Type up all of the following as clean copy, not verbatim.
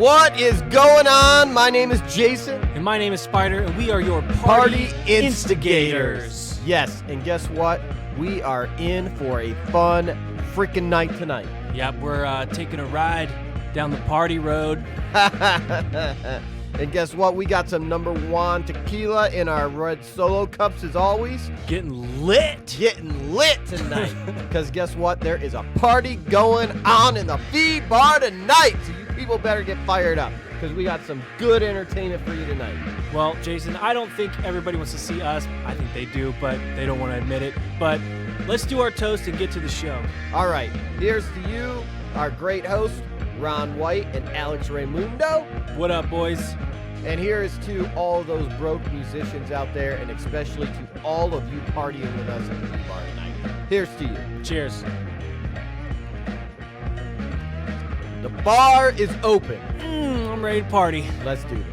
What is going on? My name is Jason. And my name is Spider, and we are your Party instigators. Yes, and guess what? We are in for a fun freaking night tonight. Yep, we're taking a ride down the party road. And guess what? We got some number JUAN Tequila in our red solo cups as always. Getting lit. Getting lit tonight. Because guess what? There is a party going on in the VBar tonight. So you people better get fired up because we got some good entertainment for you tonight. Well, Jason, I don't think everybody wants to see us. I think they do, but they don't want to admit it. But let's do our toast and get to the show. All right. Here's to you, our great hosts, Ron White and Alex Reymundo. What up, boys? And here is to all those broke musicians out there, and especially to all of you partying with us at the VBar tonight. Here's to you. Cheers. The bar is open. I'm ready to party. Let's do this.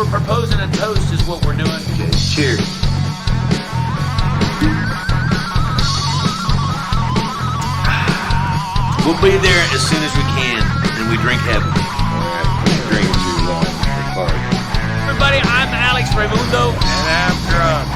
we're proposing a toast is what we're doing. Okay, cheers. We'll be there as soon as we can, and we drink heavy. Drink too long. Everybody, I'm Alex Reymundo. And I'm drunk.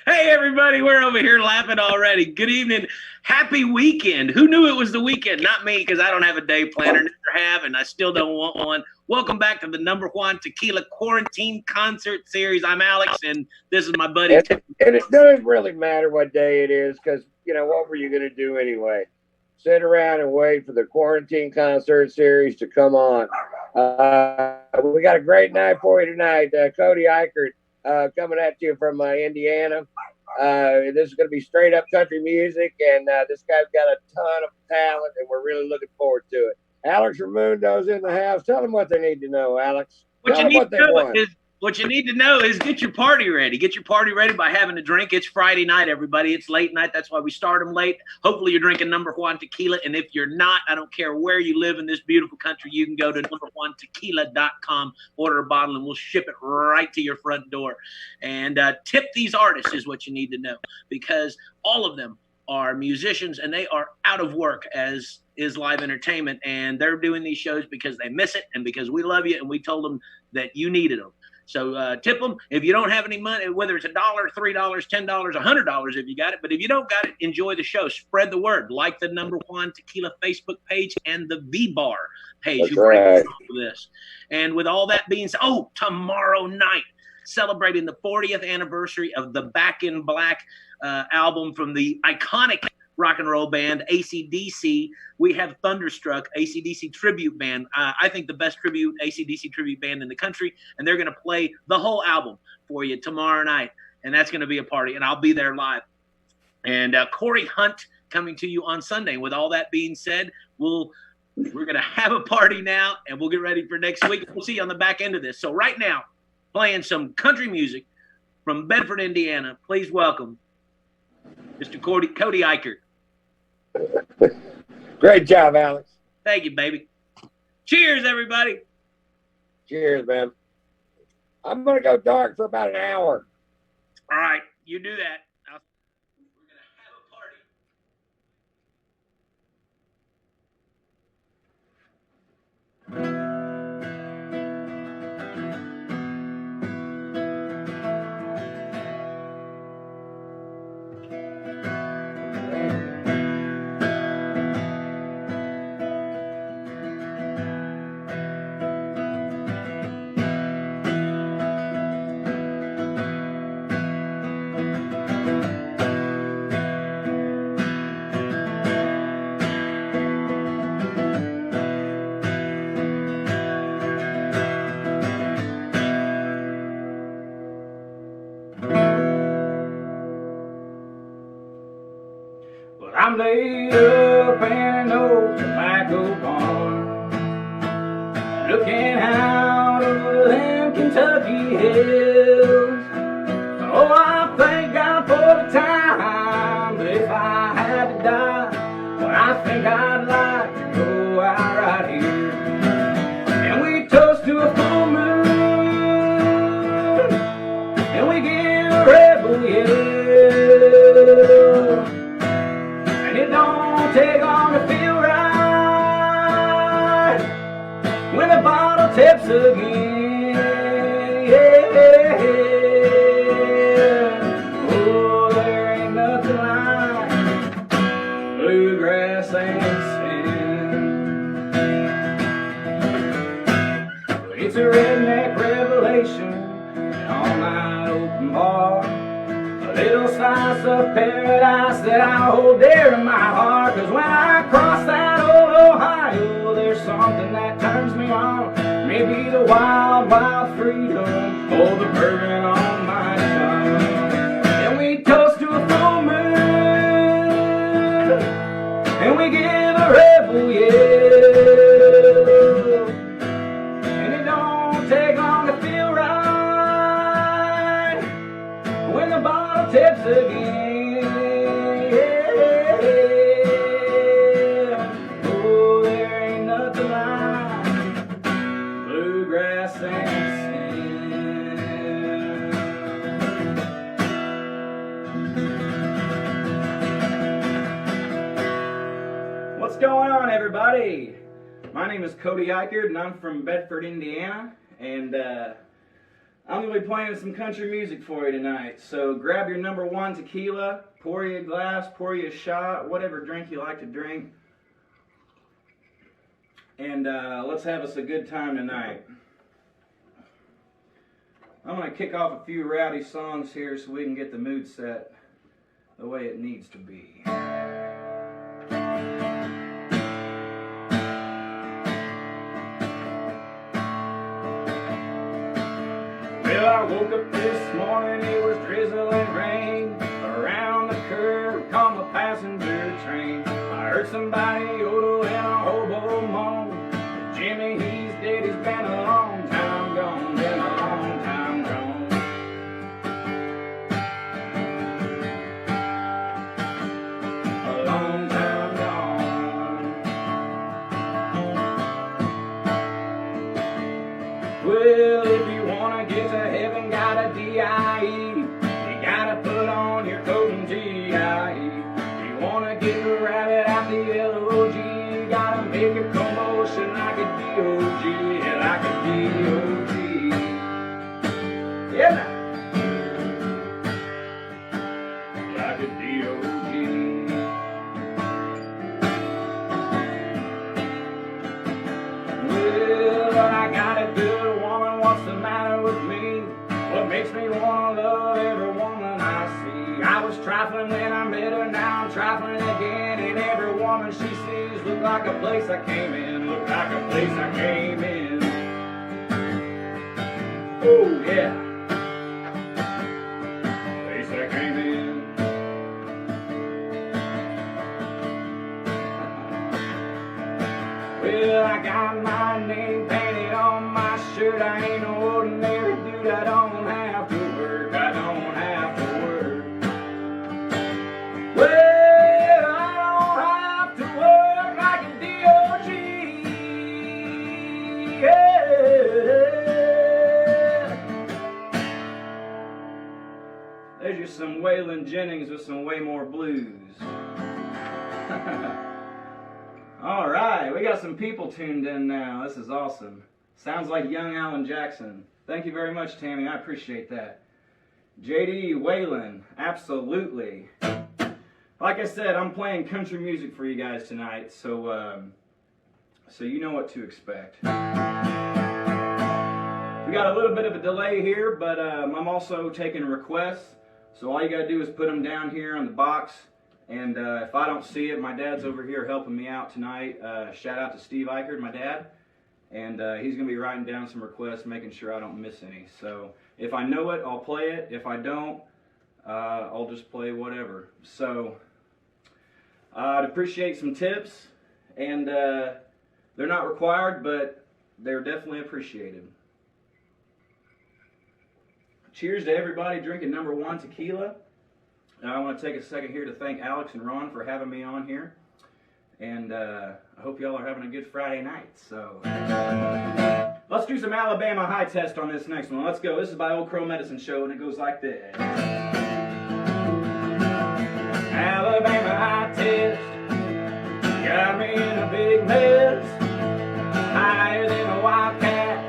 Hey, everybody, we're over here laughing already. Good evening. Happy weekend. Who knew it was the weekend? Not me, because I don't have a day planner, never have, and I still don't want one. Welcome back to the number JUAN Tequila Quarantine Concert Series. I'm Alex, and this is my buddy. And it doesn't really matter what day it is because, you know, what were you going to do anyway? Sit around and wait for the Quarantine Concert Series to come on. We got a great night for you tonight. Cody Ikerd coming at you from Indiana. This is going to be straight up country music, and this guy's got a ton of talent, and we're really looking forward to it. Alex Reymundo's in the house. Tell them what they need to know, Alex. What Tell you them need what to they know want. is what you need to know is get your party ready. Get your party ready by having a drink. It's Friday night, everybody. It's late night. That's why we start them late. Hopefully you're drinking number JUAN Tequila. And if you're not, I don't care where you live in this beautiful country, you can go to numberjuantequila.com, order a bottle, and we'll ship it right to your front door. And tip these artists is what you need to know, because all of them are musicians and they are out of work, as is live entertainment. And they're doing these shows because they miss it and because we love you and we told them that you needed them. So tip them. If you don't have any money, whether it's $1, $3, $10, $100 if you got it. But if you don't got it, enjoy the show. Spread the word. Like the number JUAN Tequila Facebook page and the VBar page. That's right. This. And with all that being said, tomorrow night, celebrating the 40th anniversary of the Back in Black album from the iconic rock and roll band AC/DC. We have Thunderstruck, AC/DC tribute band. I think the best AC/DC tribute band in the country, and they're going to play the whole album for you tomorrow night, and that's going to be a party, and I'll be there live. And Corey Hunt coming to you on Sunday. With all that being said, we're going to have a party now, and we'll get ready for next week. We'll see you on the back end of this. So right now, playing some country music from Bedford, Indiana. Please welcome Mr. Cody Ikerd. Great job, Alex. Thank you, baby. Cheers, everybody. Cheers, man. I'm going to go dark for about an hour. All right, you do that. We're going to have a party. laid up in an old tobacco barn, looking out over them Kentucky hills. Oh, I thank God for the time, but if I had to die, well, I think I'd like to go out right here. And we toast to a full moon, and we give a rebel yell. And it don't take long to feel right when the bottle tips again. Yeah. Oh, there ain't nothing like bluegrass and sin. It's a redneck revelation, an all-night open bar, a little slice of paradise that I hold dear to my heart. 'Cause when I cross that old Ohio, there's something that turns me on. Maybe the wild, wild freedom, or the bourbon on my tongue. And we toast to a full moon, and we give a rebel yell. And it don't take long to feel right when the bottle tips again. Oh, there ain't nothing like bluegrass and sin. What's going on, everybody? My name is Cody Ikerd, and I'm from Bedford, Indiana, and I'm going to be playing some country music for you tonight. So grab your number one tequila, pour you a glass, pour you a shot, whatever drink you like to drink, and let's have us a good time tonight. I'm going to kick off a few rowdy songs here so we can get the mood set the way it needs to be. Well, I woke up this morning, it was drizzling rain. Around the curve, caught my passenger train. I heard somebody yodel and a hobo moan. Jimmy, he's dead, he's been a long time gone, been a long time gone. A long time gone. Well, if you wanna get to heaven, gotta D.I.E. You gotta put on your coat and T.I.E. You wanna get a rabbit out the L.O.G. You gotta make a commotion like a D.O.G. Yeah, like a D.O.G. Yeah, now. Like a D.O.G. Well, I got a good woman, what's the matter with me? What makes me wanna love every woman I see? I was trifling when I met her, now I'm trifling again. And every woman she sees look like a place I came in, look like a place I came in. Ooh, yeah. Place I came in. Well, I got my name painted on my shirt. I ain't no ordinary dude. I don't have to work. I don't have to work. Well, I don't have to work like a D.O.G. Yeah. There's just some Waylon Jennings with some way more blues. All right, we got some people tuned in now. This is awesome. Sounds like young Alan Jackson. Thank you very much, Tammy. I appreciate that. JD, Waylon, absolutely. Like I said, I'm playing country music for you guys tonight, so you know what to expect. We got a little bit of a delay here, but I'm also taking requests. So all you got to do is put them down here on the box. And if I don't see it, my dad's over here helping me out tonight. Shout out to Steve Ikerd, my dad. And he's going to be writing down some requests, making sure I don't miss any. So if I know it, I'll play it. If I don't, I'll just play whatever. So I'd appreciate some tips, and they're not required, but they're definitely appreciated. Cheers to everybody drinking number one tequila. I want to take a second here to thank Alex and Ron for having me on here. And I hope y'all are having a good Friday night. So let's do some Alabama high test on this next one. Let's go. This is by Old Crow Medicine Show, and it goes like this. Alabama high test got me in a big mess, higher than a wildcat,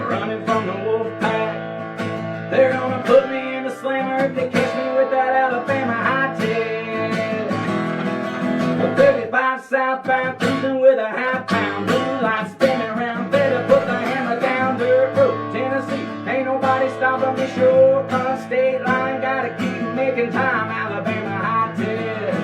running from the wolf pack. They're gonna put me in the slammer if they catch me with that Alabama high test. 35 southbound, cruising with a half-pound, blue light spinning around, better put the hammer down. Dirt road, Tennessee, ain't nobody stopping me short. On state line, gotta keep making time. Alabama high test.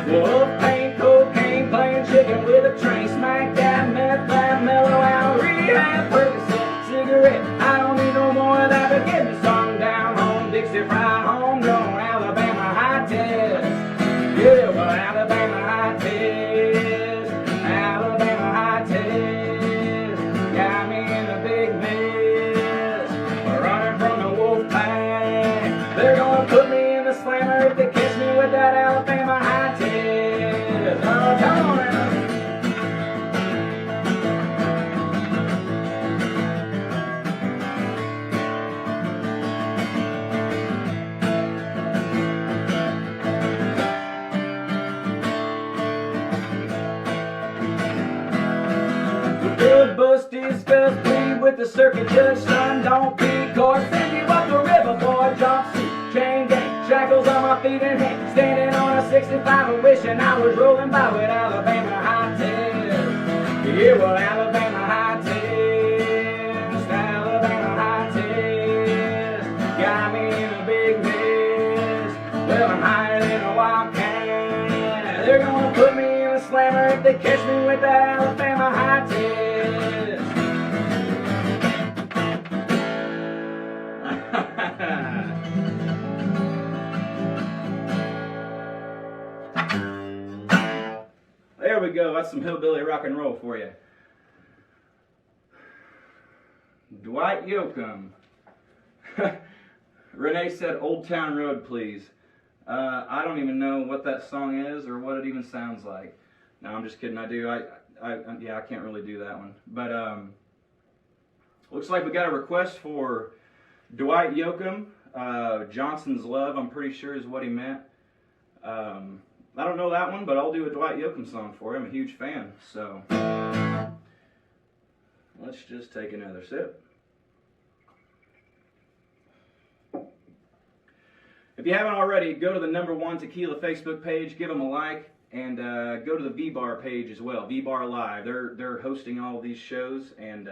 Wolf paint, cocaine, playing chicken with a train, smack that meth lab, mellow out, rehab, Percocet, cigarette. I don't need no more of that, but get me some down home, Dixie fried, homegrown, Alabama high test. Yeah, well, Alabama high test, Alabama high test, got me in a big mess, running from the wolf pack. They're gonna put me in the slammer if they catch me with that Alabama high test. Oh, come on now. Good bus discuss, plead with the circuit judge, son, don't be caught. Send you up the river, boy, jumpsuit, chain gang, shackles on my feet and hands, standing on a 65 and wishing I was rolling by with Alabama high test. Yeah, well, Alabama high test, Alabama high test, got me in a big mess. Well, I'm higher than a wildcat. They're gonna put me in a slammer if they catch me with that Alabama high test. There we go. That's some hillbilly rock and roll for you. Dwight Yoakam. Renee said, "Old Town Road, please." I don't even know what that song is or what it even sounds like. No, I'm just kidding. I do. Yeah, I can't really do that one. But looks like we got a request for Dwight Yoakam. Johnson's Love, I'm pretty sure is what he meant. I don't know that one, but I'll do a Dwight Yoakam song for you. I'm a huge fan. So let's just take another sip. If you haven't already, go to the number one tequila Facebook page, give them a like, and go to the VBar page as well, VBar Live. They're hosting all of these shows, and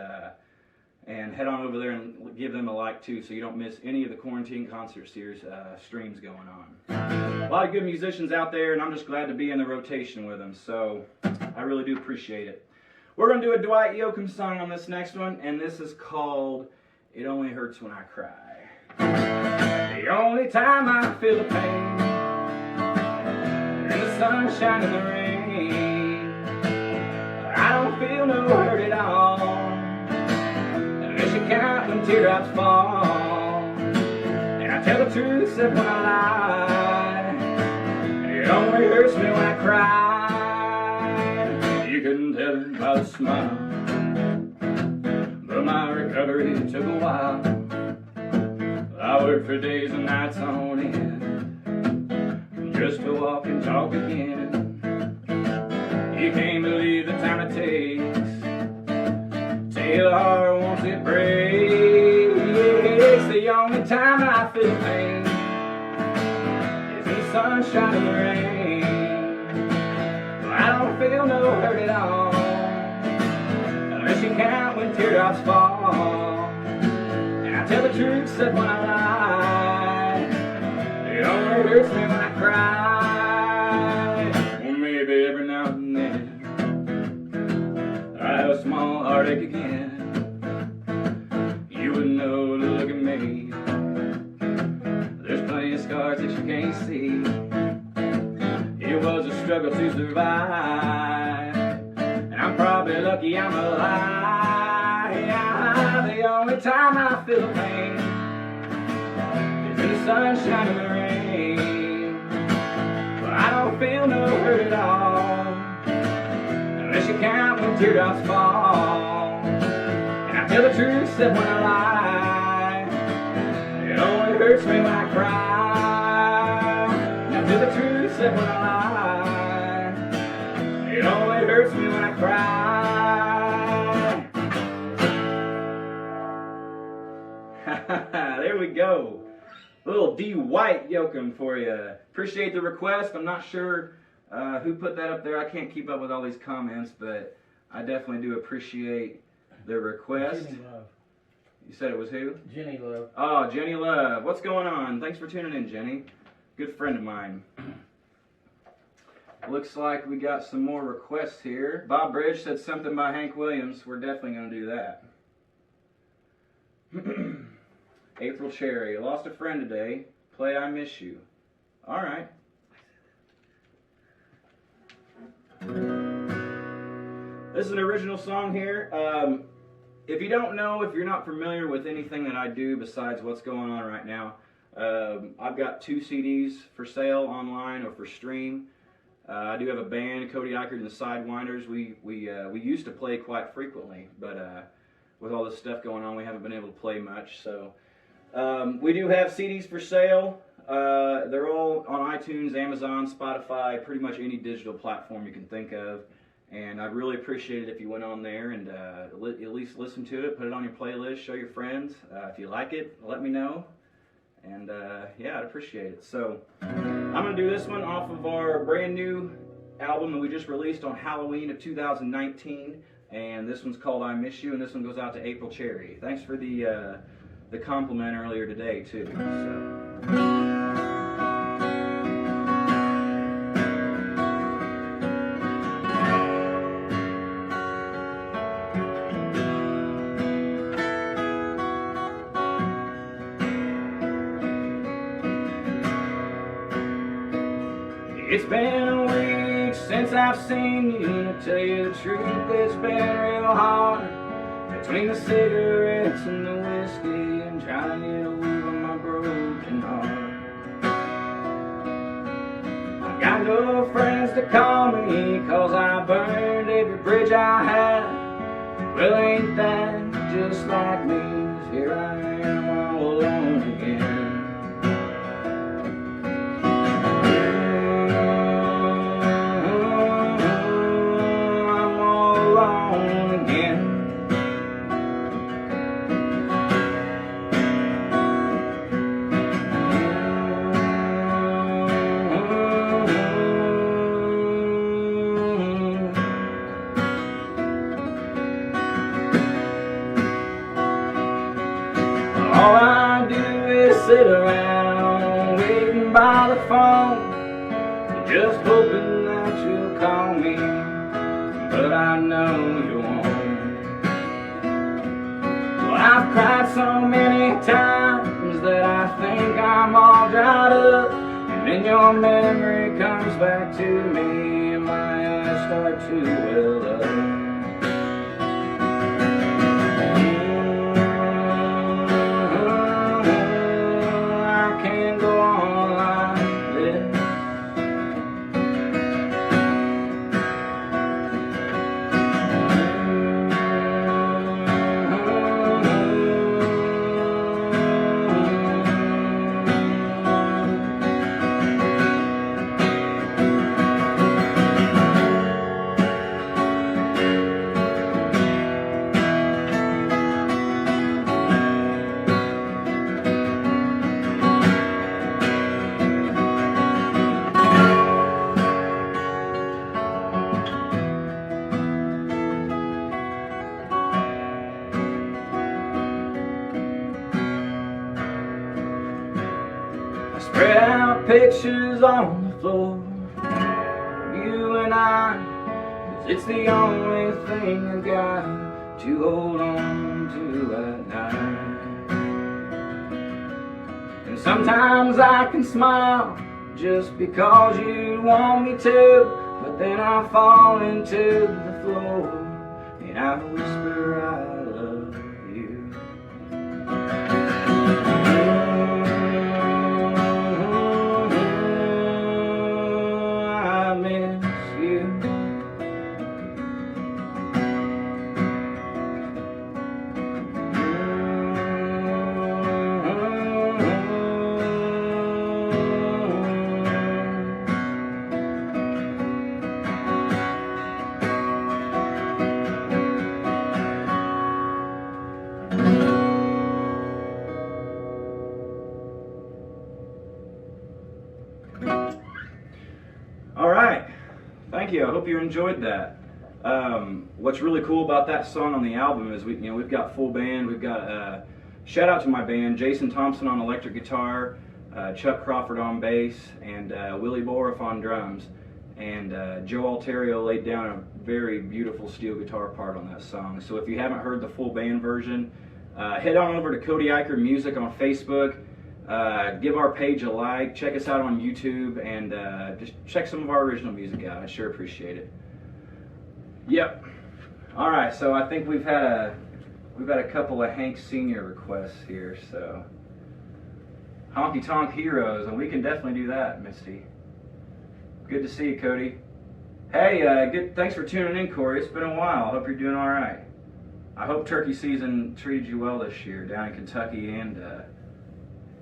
head on over there and give them a like too, so you don't miss any of the Quarantine Concert Series streams going on. A lot of good musicians out there, and I'm just glad to be in the rotation with them, so I really do appreciate it. We're going to do a Dwight Yoakam song on this next one, and this is called "It Only Hurts When I Cry." The only time I feel the pain in the sunshine and the rain, I don't feel no hurt at all, unless you count when teardrops fall. And I tell the truth except when I lie, it only hurts me when I cry. You couldn't tell it by the smile, but my recovery took a while. I worked for days and nights on end, just to walk and talk again. You can't believe the time it takes till a heart wants it breaks. The only time I feel pain is in the sunshine and the rain. Well, I don't feel no hurt at all, unless you count when teardrops fall. Tell the truth except when I lie, it only hurts me when I cry. Well, maybe every now and then I have a small heartache again. You wouldn't know to look at me, there's plenty of scars that you can't see. struggle to survive. And I'm probably lucky I'm alive. Yeah, the only time I feel pain is in the sunshine and the rain. But I don't feel no hurt at all, unless you count when teardrops fall. And I tell the truth except when I lie. It only hurts me when I cry. And I tell the truth except when I lie. It only hurts me when I cry. There we go. A little D. White yoking for you. Appreciate the request. I'm not sure who put that up there. I can't keep up with all these comments, but I definitely do appreciate the request. Jenny Love. You said it was who? Jenny Love. Oh, Jenny Love. What's going on? Thanks for tuning in, Jenny. Good friend of mine. Looks like we got some more requests here. Bob Bridge said something by Hank Williams. We're definitely going to do that. April Cherry. Lost a friend today. Play I Miss You. All right. This is an original song here. If you don't know, if you're not familiar with anything that I do besides what's going on right now, I've got 2 CDs for sale online or for stream. I do have a band, Cody, Ikerd, and the Sidewinders. We used to play quite frequently, but with all this stuff going on, we haven't been able to play much. So we do have CDs for sale. They're all on iTunes, Amazon, Spotify, pretty much any digital platform you can think of. And I'd really appreciate it if you went on there and at least listen to it, put it on your playlist, show your friends. If you like it, let me know. And yeah, I'd appreciate it. So I'm going to do this one off of our brand new album that we just released on Halloween of 2019. And this one's called I Miss You, and this one goes out to April Cherry. Thanks for the compliment earlier today, too. So. It's been a week since I've seen you. To tell you the truth, it's been real hard. Between the cigarettes and the whiskey, and trying to get over my broken heart. I got no friends to call me, 'cause I burned every bridge I had. Well, ain't that just like me? 'Cause here I am all alone again. All I do is sit around waiting by the phone, just hoping that you'll call me, but I know you won't. Well, I've cried so many times that I think I'm all dried up, and then your memory comes back to me and my eyes start to well up. Spread out pictures on the floor, you and I, 'cause it's the only thing I got to hold on to at night. And sometimes I can smile just because you want me to. But then I fall into the floor and I whisper I love you. I miss you. All right, thank you. I hope you enjoyed that. What's really cool about that song on the album is we've got full band. We've got shout out to my band: Jason Thompson on electric guitar, Chuck Crawford on bass, and Willie Boriff on drums. And Joe Alterio laid down a very beautiful steel guitar part on that song. So if you haven't heard the full band version, head on over to Cody Ikerd Music on Facebook. Give our page a like, check us out on YouTube, and just check some of our original music out. I sure appreciate it. Yep. All right, so I think we've had a couple of Hank Sr. requests here. So Honky Tonk Heroes, and we can definitely do that, Misty. Good to see you, Cody. Hey, good. Thanks for tuning in, Corey. It's been a while. I hope you're doing all right. I hope turkey season treated you well this year down in Kentucky and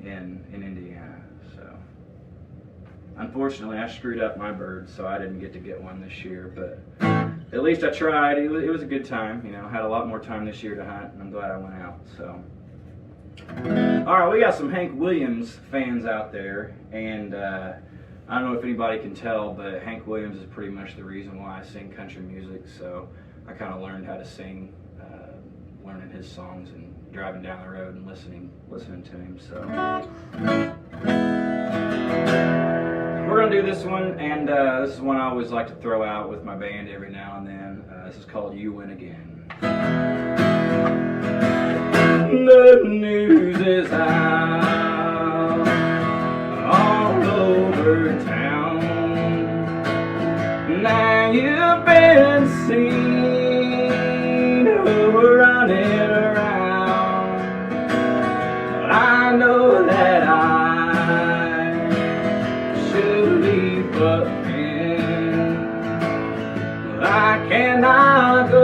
in Indiana. So unfortunately I screwed up my bird, so I didn't get to get one this year, but at least I tried. It was a good time. Had a lot more time this year to hunt, and I'm glad I went out. So all right, we got some Hank Williams fans out there, and I don't know if anybody can tell, but Hank Williams is pretty much the reason why I sing country music. So I kind of learned how to sing learning his songs and driving down the road and listening to him. So we're gonna do this one, and this is one I always like to throw out with my band every now and then. This is called "You Win Again." The news is out all over town. Now you've been seen running around. But I know that I should leave fucking. But I cannot go.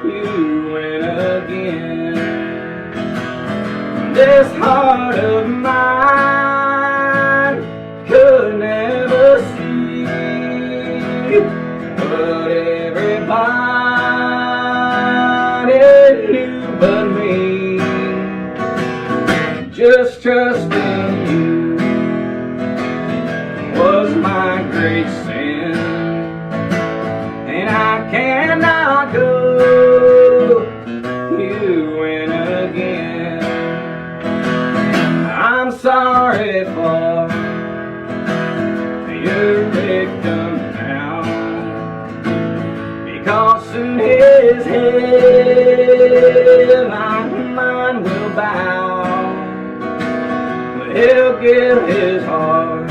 You win again. This heart of mine could never see, but everybody knew but me. Just trusting you was my great sin, and I cannot go. You win again. I'm sorry for your victim now, because soon his head, mine will bow. But he'll give his heart,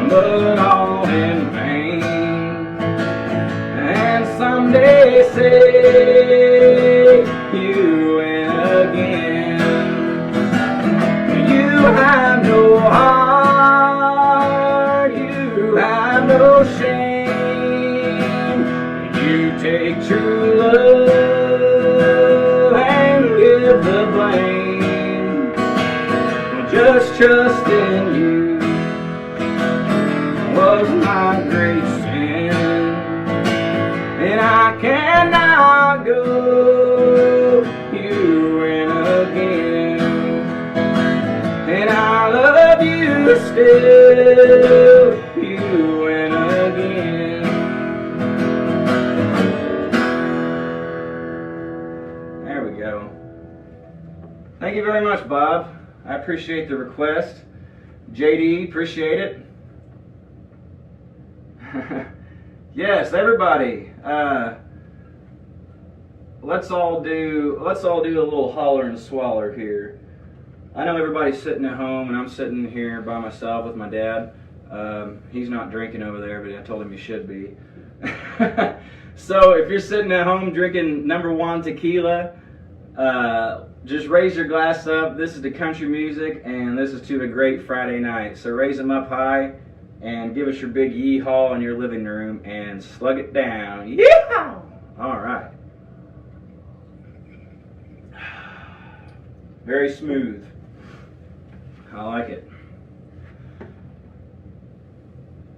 but all in vain. And someday say you win again. You have no heart, you have no shame. You take true love and give the blame. Just trust in you was my great sin, and I cannot go. You win again, and I love you still. You win again. There we go. Thank you very much, Bob. I appreciate the request. JD, appreciate it. Yes, everybody. Let's all do a little holler and swaller here. I know everybody's sitting at home, and I'm sitting here by myself with my dad. He's not drinking over there, but I told him he should be. So if you're sitting at home drinking number one tequila, just raise your glass up. This is to country music, and this is to a great Friday night. So raise them up high and give us your big yee-haw in your living room and slug it down. Yeehaw! All right. Very smooth. I like it.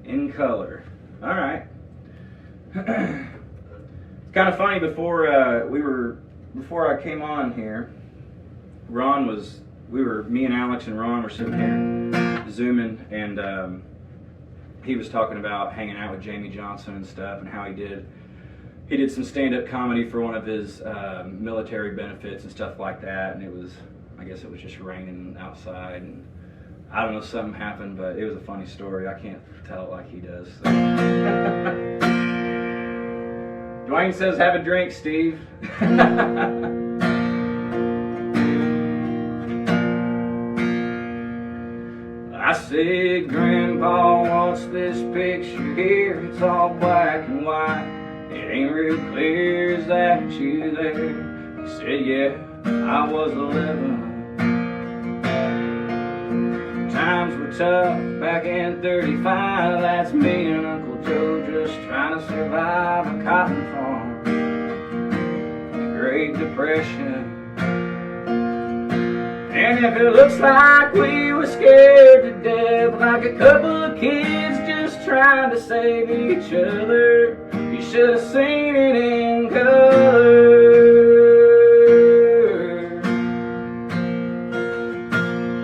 In color. All right. It's kind of funny, before I came on here, me and Alex and Ron were sitting here zooming, and he was talking about hanging out with Jamie Johnson and stuff, and how he did some stand-up comedy for one of his military benefits and stuff like that, and I guess it was just raining outside, and I don't know, something happened, but it was a funny story. I can't tell it like he does. So. Dwayne says, have a drink, Steve. I said, Grandpa, what's this picture here? It's all black and white. It ain't real clear, is that you there? He said, yeah, I was 11. Times were tough back in 35. That's me and Uncle Joe just trying to survive a cotton farm. The Great Depression. And if it looks like we were scared to death, like a couple of kids just trying to save each other, you should have seen it in color.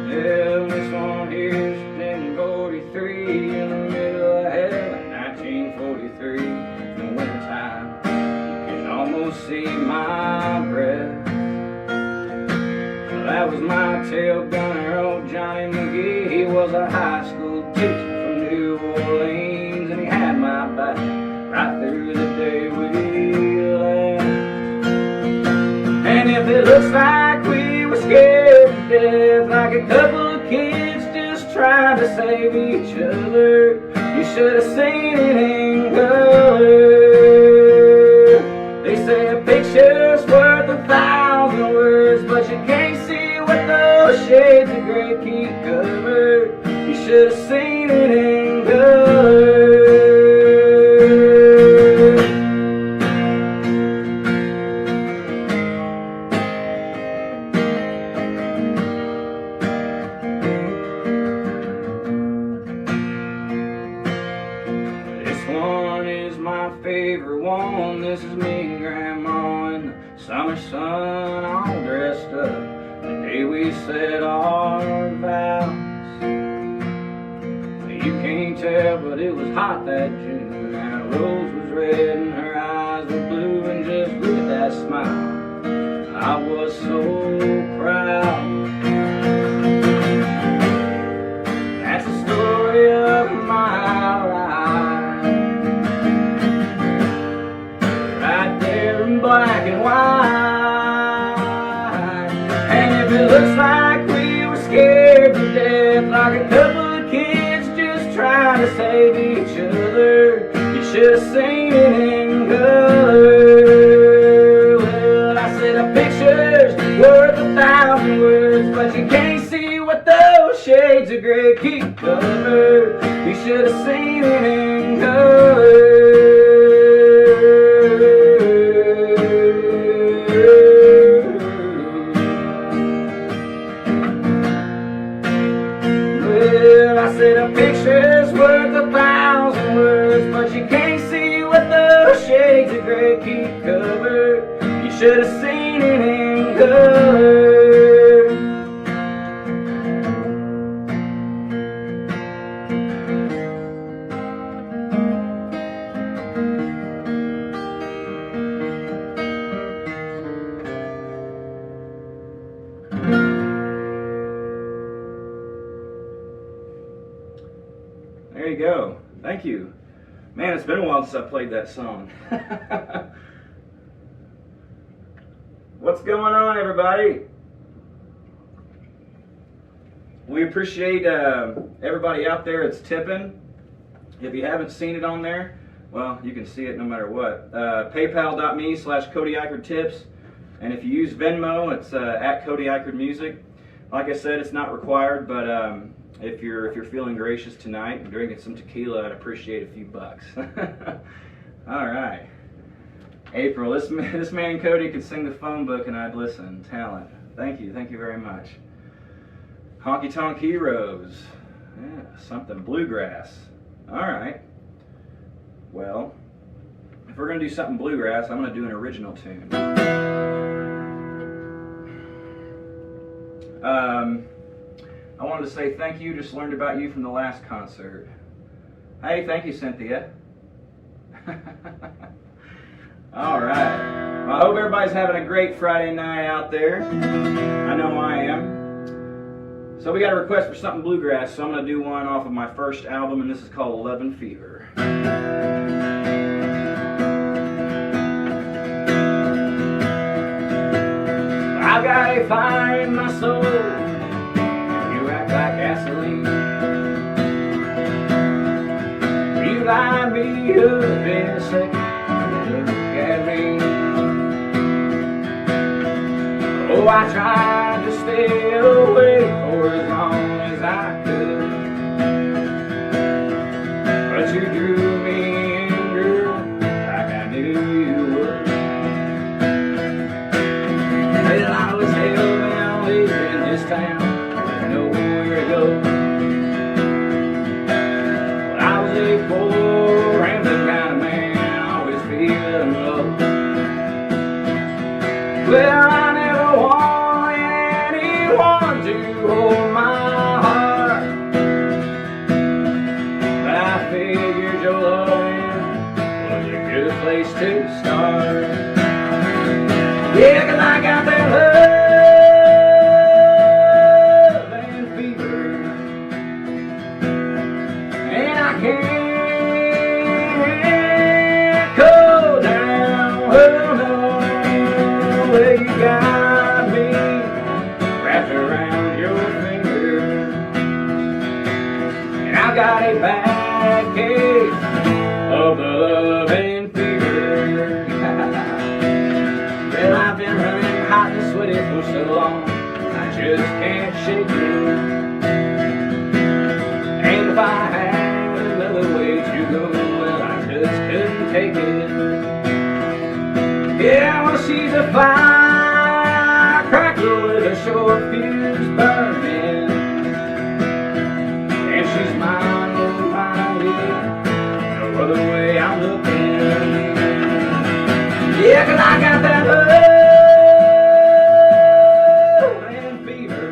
Yeah, this one here's 1043 in the middle of hell in 1943. In the wintertime, you can almost see my breath. That was my tail gunner, old Johnny McGee. He was a high school teacher from New Orleans, and he had my back right through the day we left. And if it looks like we were scared to death, like a couple of kids just trying to save each other, you should have seen it in color. They say a picture's worth 1,000 words, but you can't see what those shades of gray keep covered. You should have seen it in color. This one is my favorite one. This is me and Grandma in the summer sun, all dressed up. The day we said our vows. You can't tell, but it was hot that June. That rose was red and her eyes were blue, and just look at that smile. I was so proud. That's the story of my life, right there in black and white. And if it looks like we were scared to death, like a couple of kids just trying to save each other, you should have seen it in color. Well, I said a picture's worth 1,000 words, but you can't see what those shades of gray keep covered. You should have seen it in color. I said a picture's worth 1,000 words, but you can't see what those shades of gray keep covered. You should have seen it in color. There you go. Thank you. Man, it's been a while since I played that song. What's going on, everybody? We appreciate everybody out there that's tipping. If you haven't seen it on there, well, you can see it no matter what. PayPal.me/Cody Ikerd tips. And if you use Venmo, it's at Cody Ikerd Music. Like I said, it's not required, but if you're feeling gracious tonight and drinking some tequila, I'd appreciate a few bucks. All right. April, this man Cody could sing the phone book and I'd listen. Talent. Thank you very much. Honky Tonk Heroes. Yeah, something bluegrass. All right. Well, if we're gonna do something bluegrass, I'm gonna do an original tune. I wanted to say thank you. Just learned about you from the last concert. Hey, thank you, Cynthia. All right. Well, I hope everybody's having a great Friday night out there. I know I am. So we got a request for something bluegrass, so I'm going to do one off of my first album, and this is called Love and Fever. I've got a fire in my soul. You act like gasoline. You light me up in a second. Look at me. Oh, I tried to stay away for as long as I could, but you drew me in, girl, like I knew you would. Well, I was hell-bound living this town with nowhere to go. Well, I was a poor, rambling kind of man, always feeling low. Well, I never wanted anyone to hold my heart, but I figured your loving was a good place to start. Yeah, 'cause I got that love and fever, and I can't go down. Oh no, well you got me wrapped around your finger, and I've got a bad case of the love and fever. Well, I've been running hot and sweaty for so long, I just can't shake it. And if I had another way to go, well, I just couldn't take it. Yeah, well, she's a firecracker with a short fuse burning, and she's mine, oh mine, no other way I'm looking. Yeah, 'cause I got that love and fever,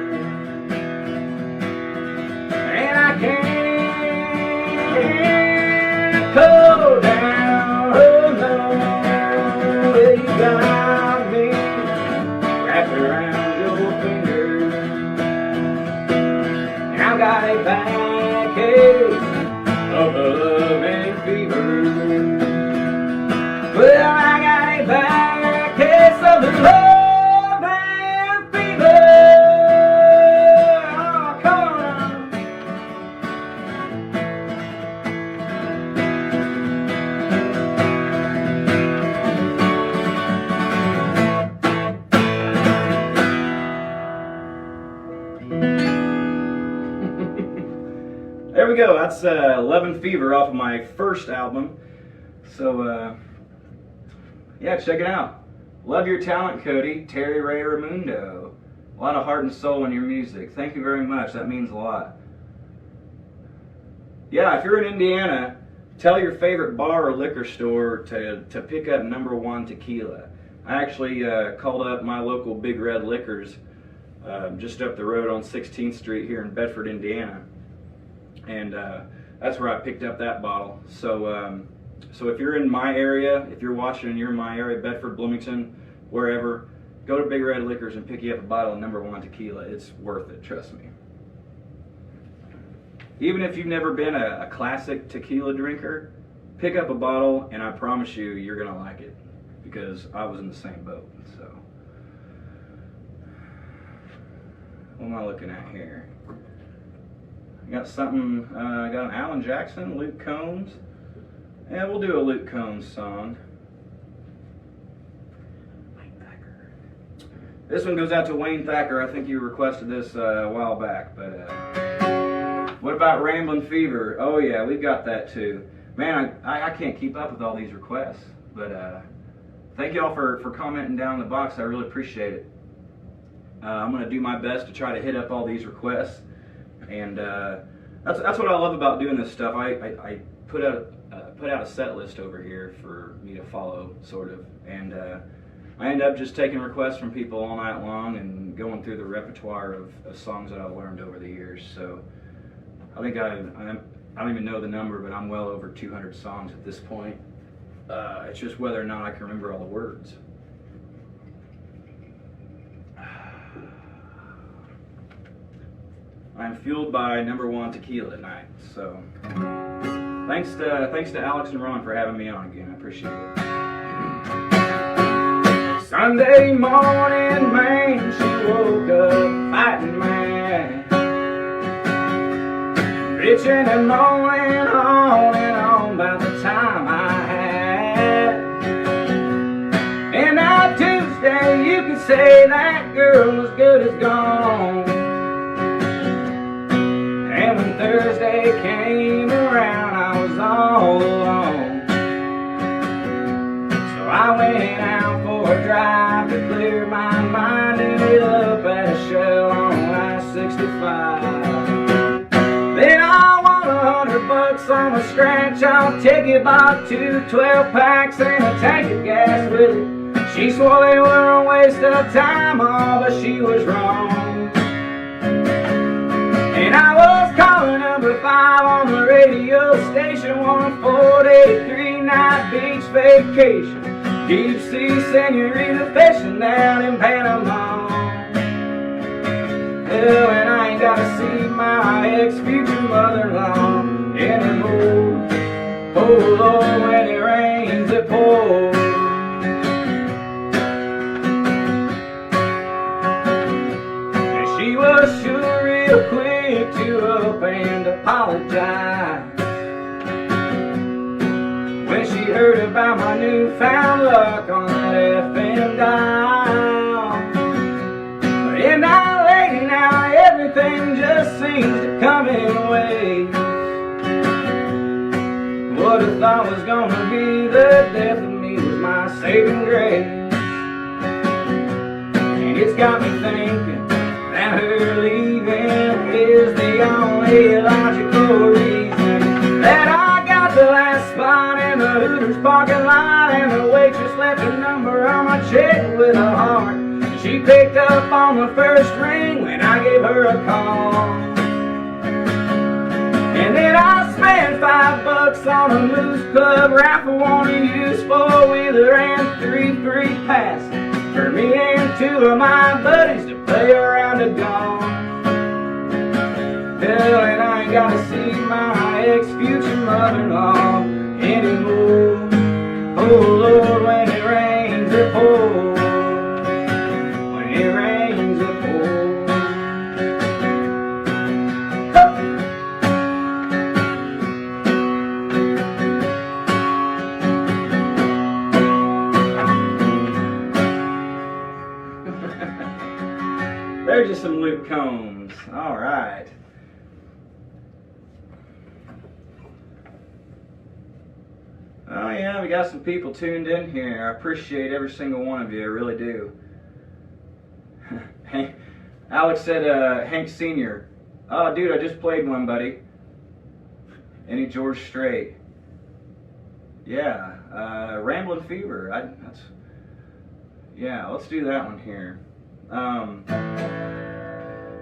and I can't go down. Oh no, well, you got me wrapped around your finger, and I've got a bad case of the love and fever. Well, I got a bad case of the love and fever. Oh, come on. There we go. That's Love and Fever off of my first album. So, yeah, check it out. Love your talent, Cody. Terry Ray Reymundo. A lot of heart and soul in your music. Thank you very much. That means a lot. Yeah, if you're in Indiana, tell your favorite bar or liquor store to pick up #1 tequila. I actually called up my local Big Red Liquors just up the road on 16th Street here in Bedford, Indiana. And that's where I picked up that bottle. So so if you're in my area, if you're watching and you're in my area, Bedford, Bloomington, wherever, go to Big Red Liquors and pick you up a bottle of #1 tequila. It's worth it, trust me. Even if you've never been a classic tequila drinker, pick up a bottle and I promise you, you're going to like it, because I was in the same boat. So, what am I looking at here? I got something, I got an Alan Jackson, Luke Combs. Yeah, we'll do a Luke Combs song. This one goes out to Wayne Thacker. I think you requested this a while back, but what about Ramblin' Fever? Oh yeah, we've got that too. Man, I can't keep up with all these requests, but thank y'all for commenting down in the box. I really appreciate it. I'm gonna do my best to try to hit up all these requests, and that's what I love about doing this stuff. I put out a set list over here for me to follow, sort of, and I end up just taking requests from people all night long and going through the repertoire of songs that I've learned over the years. So I think I don't even know the number, but I'm well over 200 songs at this point. It's just whether or not I can remember all the words. I'm fueled by #1 tequila tonight. So thanks to Alex and Ron for having me on again. I appreciate it. Sunday morning, man, she woke up fighting mad, bitching and moaning on and on about the time I had. And now Tuesday, you can say that girl as good as gone. And when Thursday came around, I was all alone. So I went out for a drive to clear my mind, ended up at a shell on I-65. Then I won $100 on a scratch off ticket, bought 2 12-packs and a tank of gas with it. She swore they were a waste of time, all, but she was wrong. And I was calling #5 on the radio station, 143 night beach vacation. Deep sea senorita fishing down in Panama. Hell, and I ain't gotta see my ex-future mother-in-law anymore. Oh Lord, when it rains it pours. And she was sure real quick to up and apologize when she heard about my newfound luck on that FM dial. And now, lady, now everything just seems to come in waves. What I thought was gonna be the death of me was my saving grace. And it's got me thinking that her leaving is the only logical reason that I got the last spot in the Hooters parking lot, and the waitress left her number on my check with a heart. She picked up on the first ring when I gave her a call. And then I spent $5 on a Moose Club raffle, on a used 4-wheeler and 3 free passes for me and 2 of my buddies to play around a golf. Hell, and I ain't gotta see my ex-future mother-in-law anymore. Oh Lord, when it rains it pours. When it rains it pours. There's just some Luke Combs. All right. Oh yeah, we got some people tuned in here. I appreciate every single one of you. I really do. Alex said, Hank Sr. Oh, dude, I just played one, buddy. Any George Strait. Yeah, Ramblin' Fever. Yeah, let's do that one here.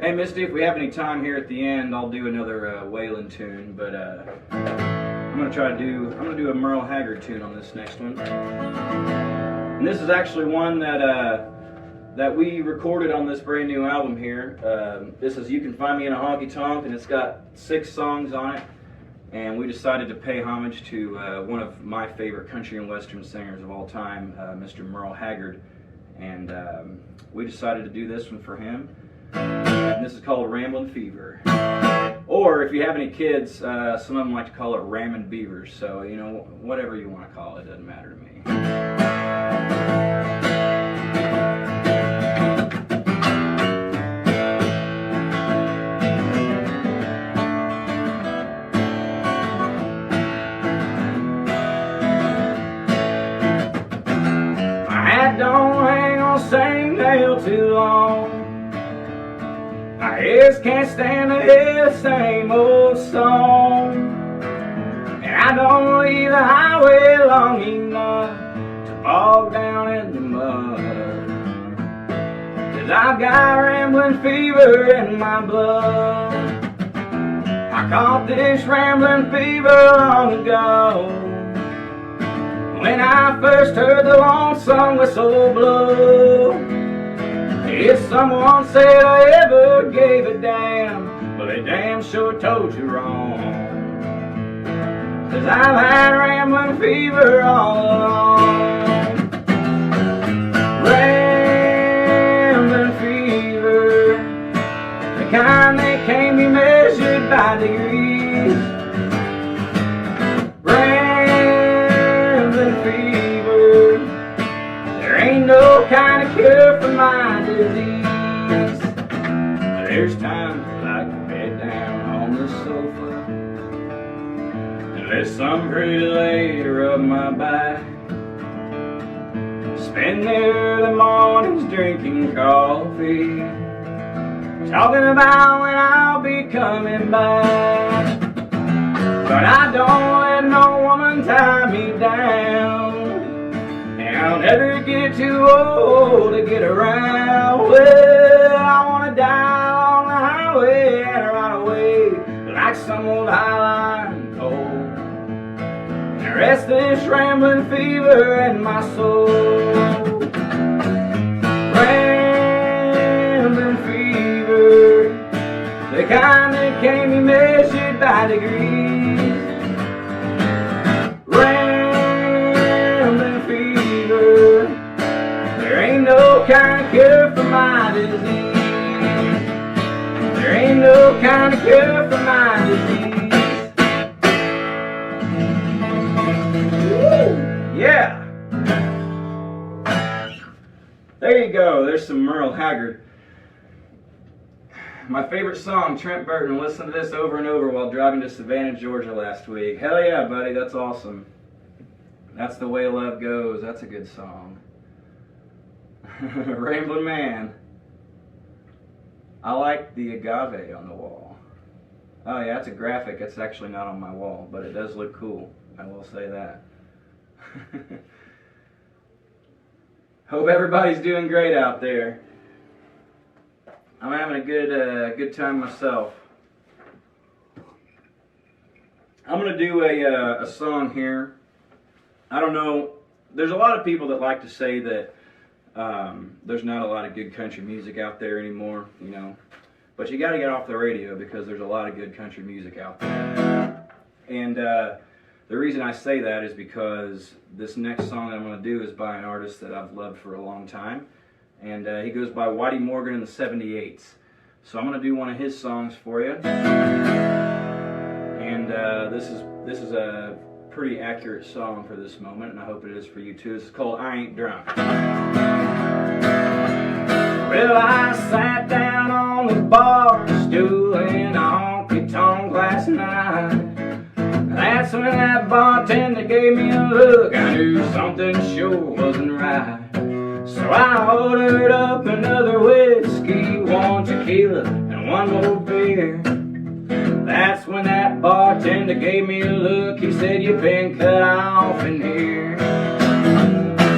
Hey, Misty, if we have any time here at the end, I'll do another Waylon tune, but I'm gonna do a Merle Haggard tune on this next one. And this is actually one that we recorded on this brand new album here. This is You Can Find Me in a Honky Tonk, and it's got 6 songs on it. And we decided to pay homage to one of my favorite country and western singers of all time, Mr. Merle Haggard. And we decided to do this one for him. And this is called Ramblin' Fever. Or if you have any kids, some of them like to call it Rammin' Beavers. So, you know, whatever you want to call it, doesn't matter to me. My hat don't hang on the same nail too long. My ears can't stand to hear the same old song. And I don't leave the highway long enough to bog down in the mud. 'Cause I've got rambling fever in my blood. I caught this rambling fever long ago, when I first heard the lonesome whistle blow. If someone said I ever gave a damn, well, they damn sure told you wrong. 'Cause I've had rambling fever all along. Rambling fever, the kind that can't be measured by degrees. Rambling fever, there ain't no kind of cure for my disease. There's times I like to bed down on the sofa and let some pretty lady rub my back. Spend the early mornings drinking coffee, talking about when I'll be coming back. But I don't let no woman tie me down, and I'll never get too old to get around. Well, I wanna die on the highway and ride away like some old highline coal, and rest this rambling fever in my soul. Rambling fever, the kind that can't be measured by degrees. Rambling fever, there ain't no kind of cure for my disease. There ain't no kind of cure for my disease. Woo! Yeah! There you go, there's some Merle Haggard. My favorite song, Trent Burton. Listened to this over and over while driving to Savannah, Georgia last week. Hell yeah, buddy, that's awesome. That's the way love goes. That's a good song. Ramblin' Man. I like the agave on the wall. Oh yeah, it's a graphic. It's actually not on my wall, but it does look cool. I will say that. Hope everybody's doing great out there. I'm having a good time myself. I'm gonna do a song here. I don't know. There's a lot of people that like to say that there's not a lot of good country music out there anymore, you know. But you got to get off the radio because there's a lot of good country music out there. And the reason I say that is because this next song I'm going to do is by an artist that I've loved for a long time. And he goes by Whitey Morgan and the 78s. So I'm going to do one of his songs for you. And this is a pretty accurate song for this moment, and I hope it is for you too. This is called I Ain't Drunk. Well, I sat down on the bar stool in a honky-tonk last night. That's when that bartender gave me a look. I knew something sure wasn't right. So I ordered up another whiskey, one tequila, and one more beer. That's when that bartender gave me a look. He said, "You've been cut off in here."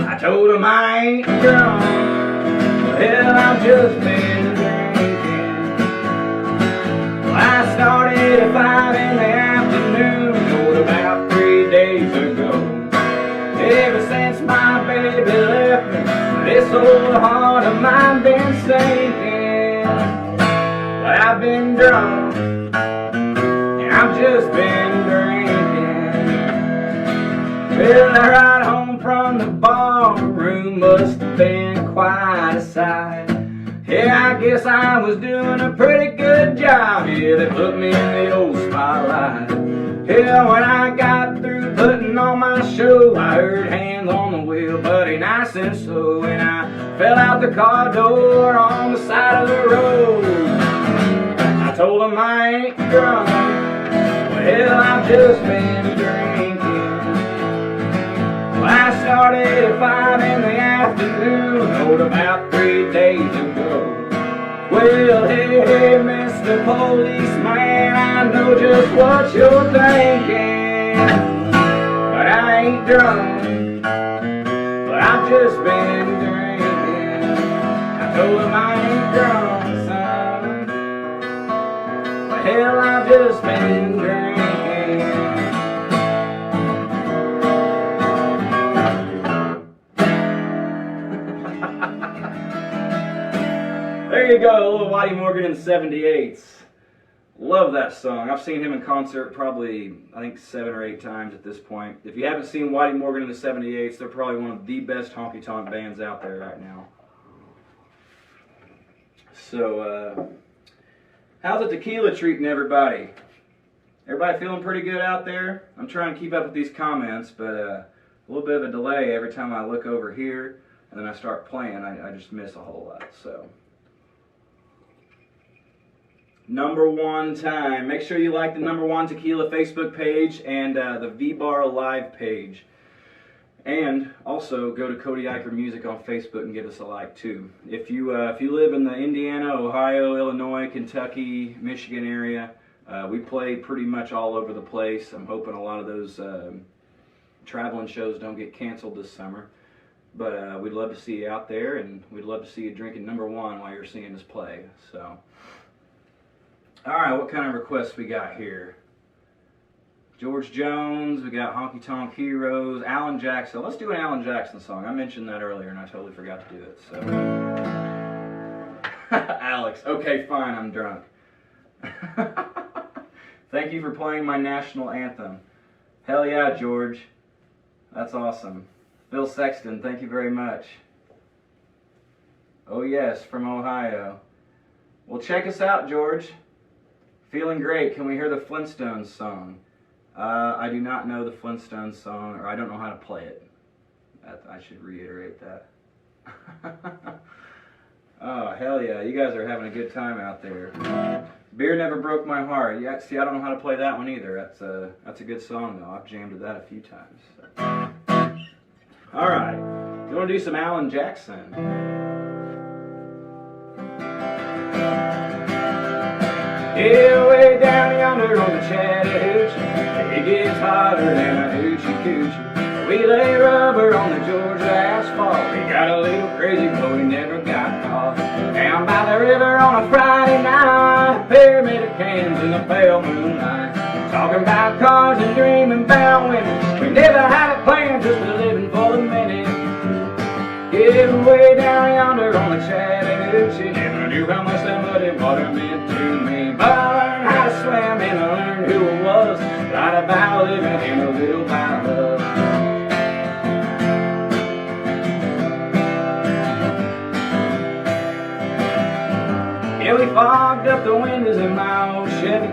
I told him I ain't drunk. Well, I've just been drinking. Well, I started at 5 in the afternoon, about 3 days ago. Ever since my baby left me, this old heart of mine been sinking. Well, I've been drunk, and I've just been drinking. Well, that ride home from the bar room must have been quite a sight. Yeah, I guess I was doing a pretty good job. Yeah, they put me in the old spotlight. Yeah, when I got through putting on my show, I heard hands on the wheel, buddy, nice and slow. And I fell out the car door on the side of the road. I told them I ain't drunk. Well, I've just been drinking. Well, I started at 5 in the afternoon, oh, about 3 days ago. Well, hey, Mr. Policeman, I know just what you're thinking. But I ain't drunk, but I've just been drinking. I told him I ain't drunk, son. Well, hell, I've just been drinking. There you go, a little Whitey Morgan in the 78s. Love that song. I've seen him in concert probably, I think, 7 or 8 times at this point. If you haven't seen Whitey Morgan in the 78s, they're probably one of the best honky-tonk bands out there right now. So, how's the tequila treating everybody? Everybody feeling pretty good out there? I'm trying to keep up with these comments, but a little bit of a delay every time I look over here, and then I start playing. I just miss a whole lot, so... Number one time. Make sure you like the Number One Tequila Facebook page and the VBar Live page. And also go to Cody Ikerd Music on Facebook and give us a like too. If you live in the Indiana, Ohio, Illinois, Kentucky, Michigan area, we play pretty much all over the place. I'm hoping a lot of those traveling shows don't get canceled this summer. But we'd love to see you out there, and we'd love to see you drinking Number One while you're seeing us play. So. Alright, what kind of requests we got here? George Jones, we got Honky Tonk Heroes, Alan Jackson. Let's do an Alan Jackson song. I mentioned that earlier and I totally forgot to do it. So, Alex, okay, fine, I'm drunk. Thank you for playing my national anthem. Hell yeah, George. That's awesome. Bill Sexton, thank you very much. Oh yes, from Ohio. Well, check us out, George. Feeling great. Can we hear the Flintstones song? I do not know the Flintstones song, or I don't know how to play it. I should reiterate that. Oh, hell yeah. You guys are having a good time out there. Beer Never Broke My Heart. Yeah, see, I don't know how to play that one either. That's a good song, though. I've jammed to that a few times. So. All right. You want to do some Alan Jackson? Yeah, way down yonder on the Chattahoochee, it gets hotter than a hoochie coochie. We lay rubber on the Georgia asphalt. We got a little crazy, but we never got caught. Down by the river on a Friday night, a pyramid of cans in the pale moonlight. Talking about cars and dreaming about women. We never had a plan, just a living for the minute. Yeah, way down yonder on the Chattahoochee, never knew how much that muddy water meant to me. But I learned how to swim and I learned who I was. Right about living and a little about love. Yeah, we fogged up the windows in my old Chevy.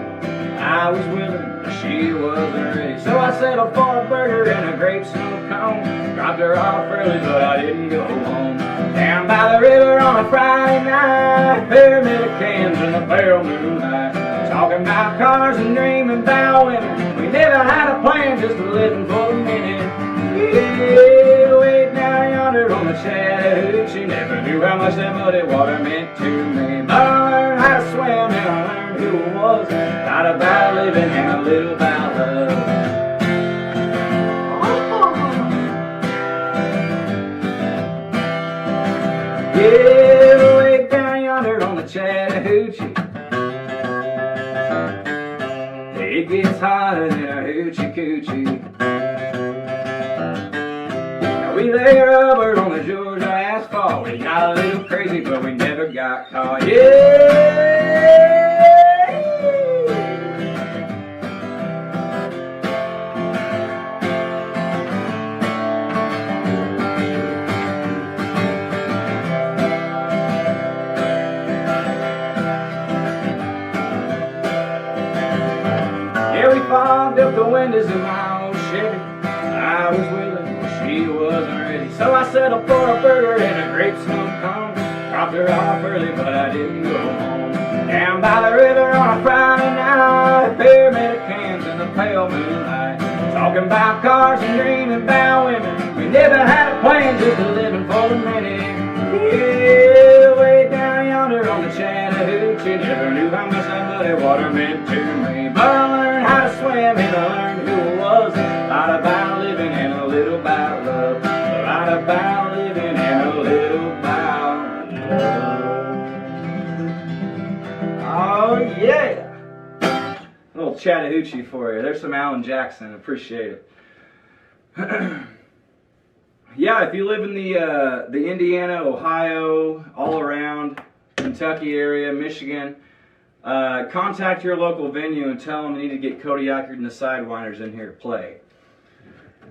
I was willing, but she wasn't ready. So I settled for a burger and a grape snow cone. Dropped her off early, but I didn't go home. Down by the river on a Friday night, pyramid of cans in the pale moonlight. Talking about cars and dreaming about women. We never had a plan, just a living for the minute. Yeah, way down yonder on the Chattahoochee, never knew how much that muddy water meant to me. But I learned how to swim and I learned who I was. Not about living and a little about love. Yeah, way down yonder on the Chattahoochee, it gets hotter than a hoochie coochie. Now we lay rubber on the Georgia asphalt. We got a little crazy, but we never got caught. Yeah. fogged up the windows in my old Chevy. I was willing, but she wasn't ready. So I settled for a burger and a grape smoke cone. Dropped her off early, but I didn't go home. Down by the river on a Friday night, pyramid of cans in the pale moonlight. Talking about cars and dreaming about women. We never had a plan, just a living for the minute. Yeah, way down yonder on the Chattahoochee. Never knew how much that muddy water meant to me. But I learned how to swim and I learned who I was. A lot about living and a little about love. A lot about living and a little about love. Oh yeah! A little Chattahoochee for you. There's some Alan Jackson. Appreciate it. Yeah, if you live in the Indiana, Ohio, all around Kentucky area, Michigan, contact your local venue and tell them you need to get Cody Ikerd and the Sidewinders in here to play.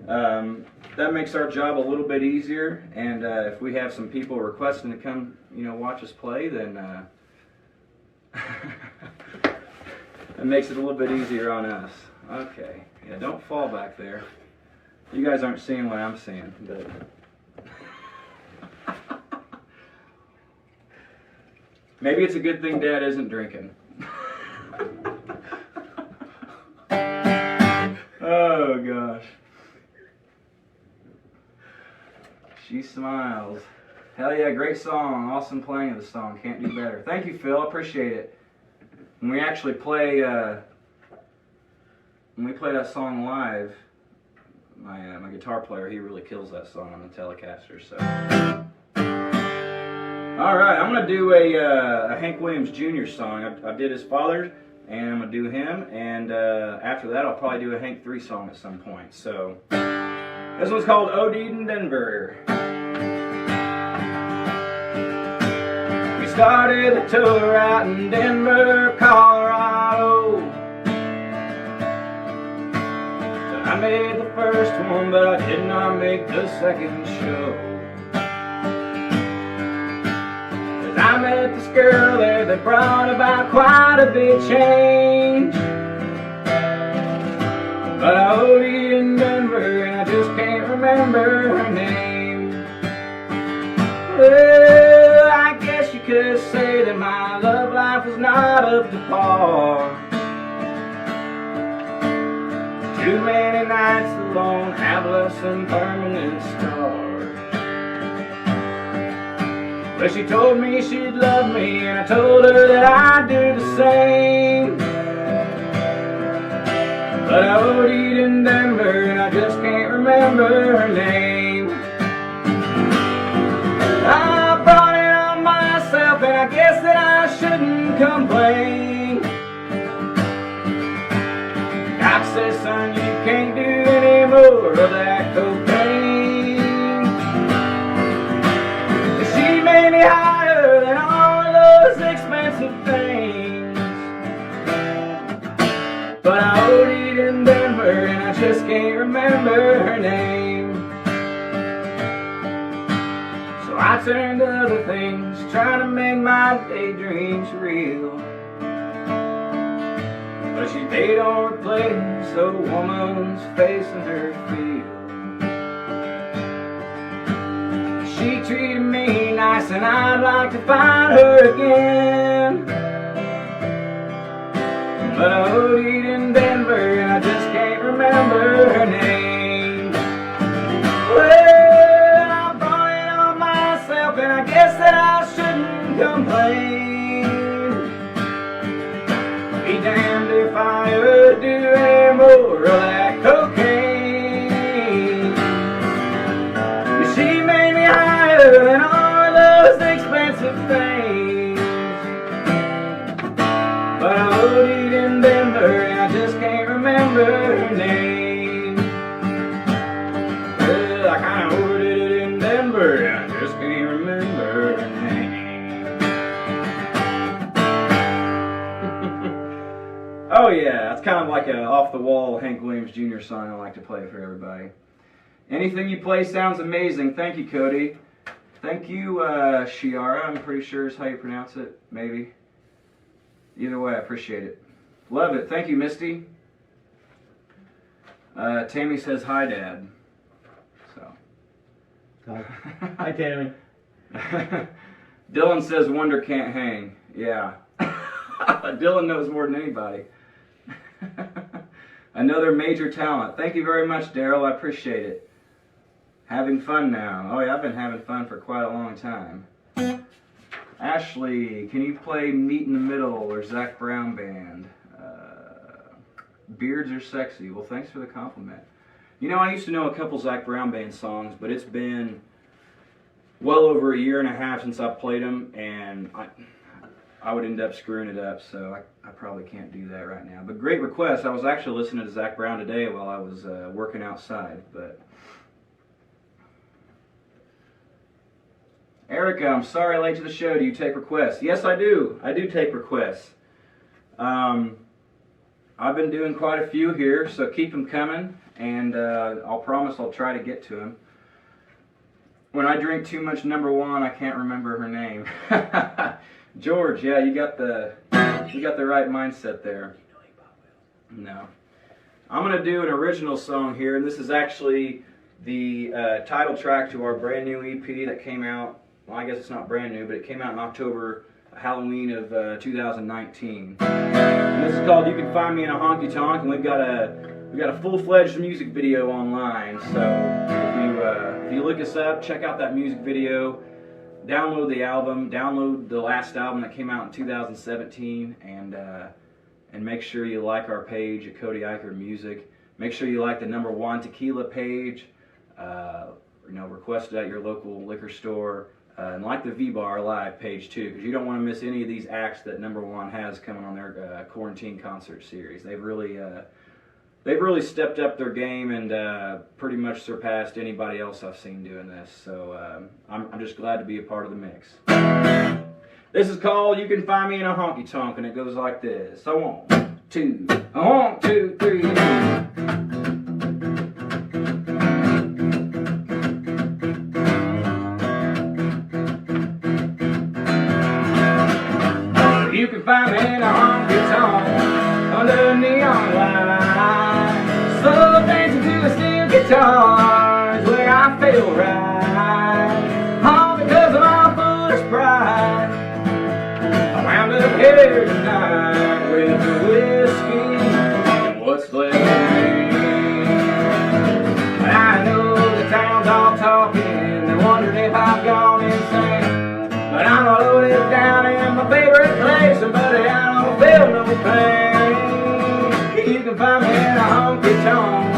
That makes our job a little bit easier, and if we have some people requesting to come, watch us play, then it makes it a little bit easier on us. Okay, yeah, don't fall back there. You guys aren't seeing what I'm seeing, but maybe it's a good thing Dad isn't drinking. Oh gosh. She smiles. Hell yeah, great song. Awesome playing of the song. Can't do better. Thank you, Phil. Appreciate it. When we actually play, that song live, my guitar player, he really kills that song on the Telecaster. So, all right, I'm gonna do a Hank Williams Jr. song. I did his father, and I'm gonna do him, and after that, I'll probably do a Hank 3 song at some point. So, this one's called OD'd in Denver. We started the tour out in Denver, Colorado. I made the first one, but I did not make the second show. 'Cause I met this girl there that brought about quite a bit of change. But I OD'd in Denver and I just can't remember her name. Well, I guess you could say that my love life was not up to par. Too many nights alone have left some permanent scars. But she told me she'd love me, and I told her that I'd do the same. But I OD'd in Denver, and I just can't remember her name. I brought it on myself, and I guess that I shouldn't complain. Doc says, son, you can't do any more of that cocaine. She made me higher than all of those expensive things. But I OD'd in Denver and I just can't remember her name. So I turned to other things, trying to make my daydreams real. But they don't replace a woman's face and her feel. She treated me nice and I'd like to find her again. But I OD'd in Denver and I just can't remember her name. Well, I brought it on myself and I guess that I shouldn't complain. Be damned if I ever do any more of that cocaine. She made me higher than all those expensive things. But I OD'd in Denver and I just can't remember her name. Well, I kinda OD'd in Denver and I just can't remember her name. Oh yeah, it's kind of like a off-the-wall Hank Williams Jr. song I like to play for everybody. Anything you play sounds amazing. Thank you, Cody. Thank you, Shiara. I'm pretty sure is how you pronounce it. Maybe. Either way, I appreciate it. Love it. Thank you, Misty. Tammy says hi, Dad. So. Hi, Tammy. Dylan says Wonder can't hang. Yeah. Dylan knows more than anybody. Another major talent. Thank you very much, Daryl. I appreciate it. Having fun now. Oh yeah, I've been having fun for quite a long time. Ashley, can you play Meet in the Middle or Zach Brown Band? Beards are sexy. Well, thanks for the compliment. You know, I used to know a couple Zach Brown Band songs, but it's been well over a year and a half since I played them, and I would end up screwing it up, so I probably can't do that right now. But great request. I was actually listening to Zach Brown today while I was working outside. But Erica, I'm sorry late to the show. Do you take requests? Yes, I do. I do take requests. I've been doing quite a few here, so keep them coming, and I'll promise I'll try to get to them. When I drink too much number one, I can't remember her name. George, yeah, you got the right mindset there. No. I'm going to do an original song here, and this is actually the title track to our brand new EP that came out, well, I guess it's not brand new, but it came out in October, Halloween of 2019. And this is called You Can Find Me in a Honky Tonk, and we've got a full-fledged music video online, so if you look us up, check out that music video, download the album, download the last album that came out in 2017, and make sure you like our page at Cody Ikerd Music. Make sure you like the number JUAN Tequila page, request it at your local liquor store, and like the VBar Live page too, because you don't want to miss any of these acts that number JUAN has coming on their quarantine concert series. They've really stepped up their game and pretty much surpassed anybody else I've seen doing this. So I'm just glad to be a part of the mix. This is called You Can Find Me in a Honky Tonk, and it goes like this. So 1, 2, 1, 2, 3. You can find me in a honky tonk under neon lights, slow dancing to a steel guitar is where I feel right. All because of my foolish pride. I wound up here tonight with the whiskey and what's left of me. But I know the town's all talking, they're wondering if I've gone insane. But I'm loaded down in my favorite place, and buddy, I don't feel no pain. You can find me in a honky tonk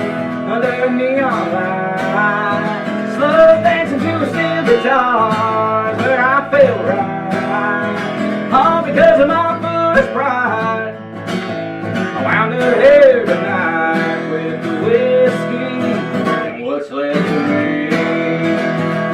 under a neon light, slow dancing to a steel guitar is where I feel right. All because of my foolish pride. I wound up here tonight with the whiskey and what's left of me.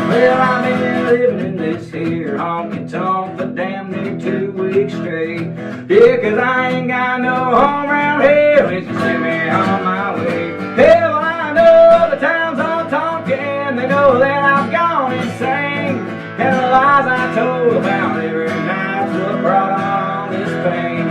Well, I've been living in this here honky tonk for damn near 2 weeks straight. Yeah, 'cause I ain't got no home around here when you send me on my way. Hell, I know the town's all talking, they know that I've gone insane. And the lies I told about every night's what brought on this pain.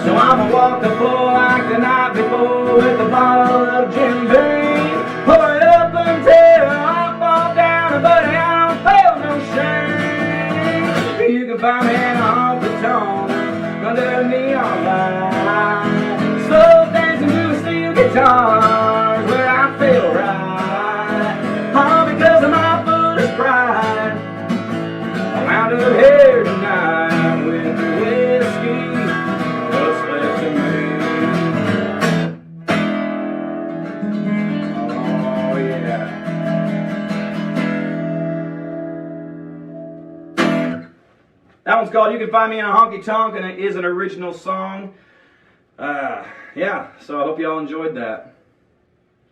So I'ma walk the floor like the night before with a bottle of Jim Beam. Pour it up until I fall down, but I don't feel no shame. You can find me in a honky tonk under a neon light, slow dancing to a steel guitar is where I feel right. All because of my foolish pride. I wound up here tonight with the whiskey, what's left of me. Oh yeah. That one's called You Can Find Me in a Honky Tonk, and it is an original song. Yeah, so I hope y'all enjoyed that.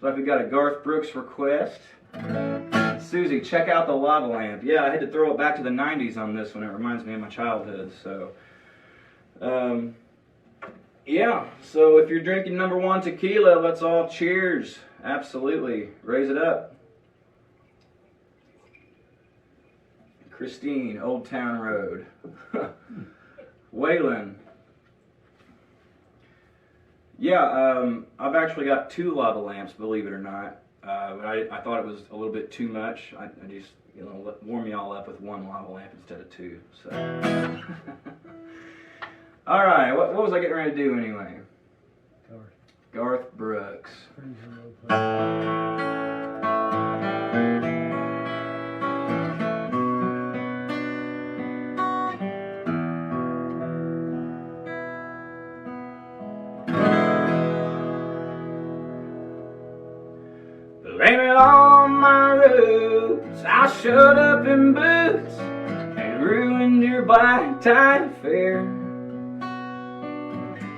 Looks like we got a Garth Brooks request. Susie, check out the lava lamp. Yeah, I had to throw it back to the 90s on this one. It reminds me of my childhood. So, yeah. So if you're drinking number JUAN Tequila, let's all cheers. Absolutely. Raise it up. Christine, Old Town Road. Waylon. Yeah, I've actually got 2 lava lamps, believe it or not. But I thought it was a little bit too much. I just, you know, warm y'all up with 1 lava lamp instead of 2. So, all right, what was I getting ready to do anyway? Garth Brooks. Blame it on my roots. I showed up in boots and ruined your black tie affair.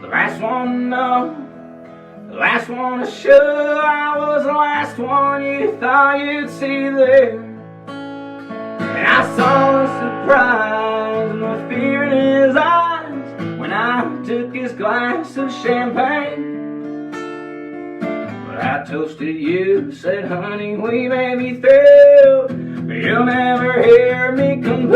The last one to know, the last one to show. I was the last one you thought you'd see there. And I saw the surprise and the fear in his eyes when I took his glass of champagne. I toasted you, said, honey, we may be through, but you'll never hear me complain.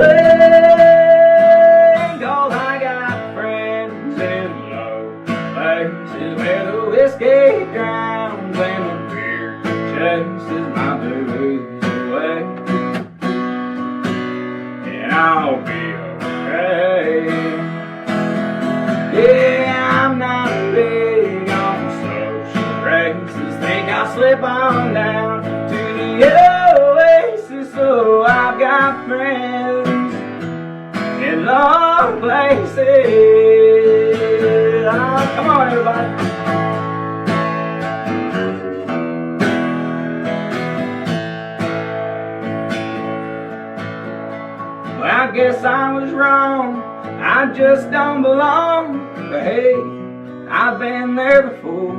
'Cause I got friends in low places where the whiskey drowns and the beer chases my blues away. And I'll be okay. Yeah, I'm not big on social graces. Think I'll slip on down to the oasis. So I've got friends in long places. Oh, come on, everybody. Well, I guess I was wrong. I just don't belong. But hey, I've been there before.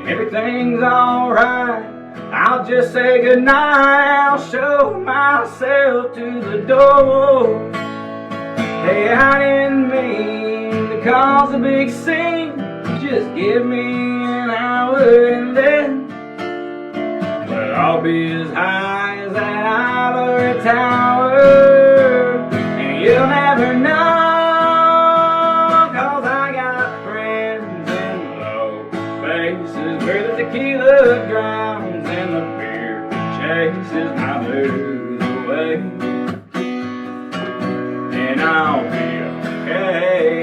Everything's alright. I'll just say goodnight. I'll show myself to the door. Hey, I didn't mean to cause a big scene. Just give me an hour and then, well, I'll be as high as that ivory tower, and you'll never know. Where the tequila drowns and the beer chases my blues away. And I'll be okay.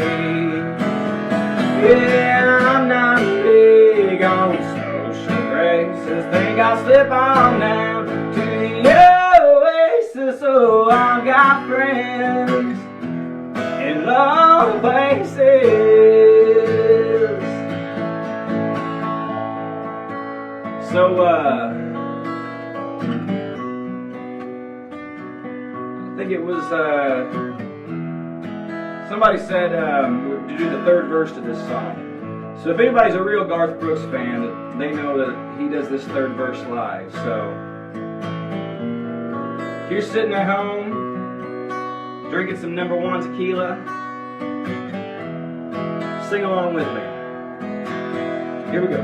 Yeah, I'm not big on social graces. Think I'll slip on down to the oasis. So I've got friends in low places. So, I think it was, somebody said to do the 3rd verse to this song. So if anybody's a real Garth Brooks fan, they know that he does this 3rd verse live. So, if you're sitting at home, drinking some No. 1 tequila, sing along with me. Here we go.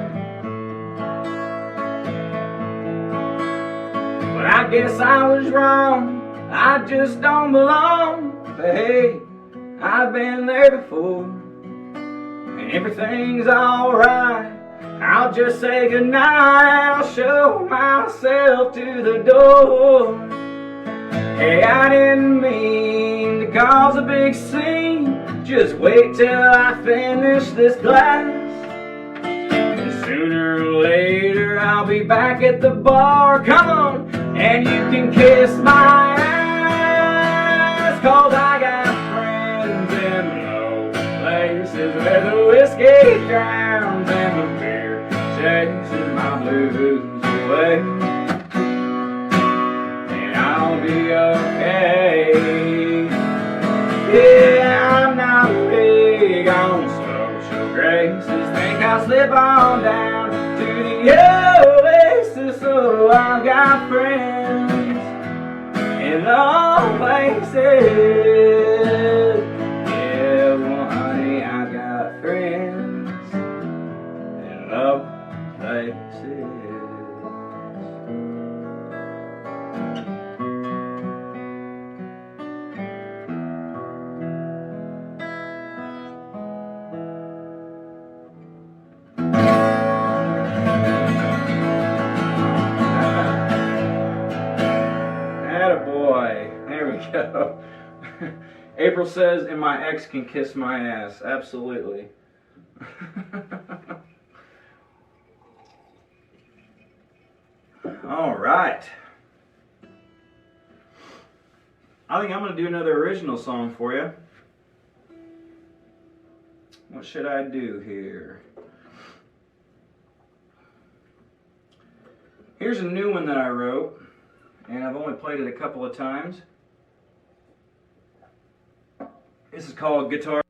I guess I was wrong, I just don't belong. But hey, I've been there before, and everything's alright. I'll just say goodnight, I'll show myself to the door. Hey, I didn't mean to cause a big scene. Just wait till I finish this glass. Sooner or later I'll be back at the bar. Come on, and you can kiss my ass. 'Cause I got friends in low places where the whiskey drowns and the beer chases my blues away. And I'll be okay. Yeah, I'm not big on social graces. Think I'll slip on down to the oasis. So I've got friends in all places. Yeah, well, honey, I got friends in all places. go. April says, and my ex can kiss my ass. Absolutely. All right. I think I'm going to do another original song for you. What should I do here? Here's a new one that I wrote, and I've only played it a couple of times. This is called Guitar.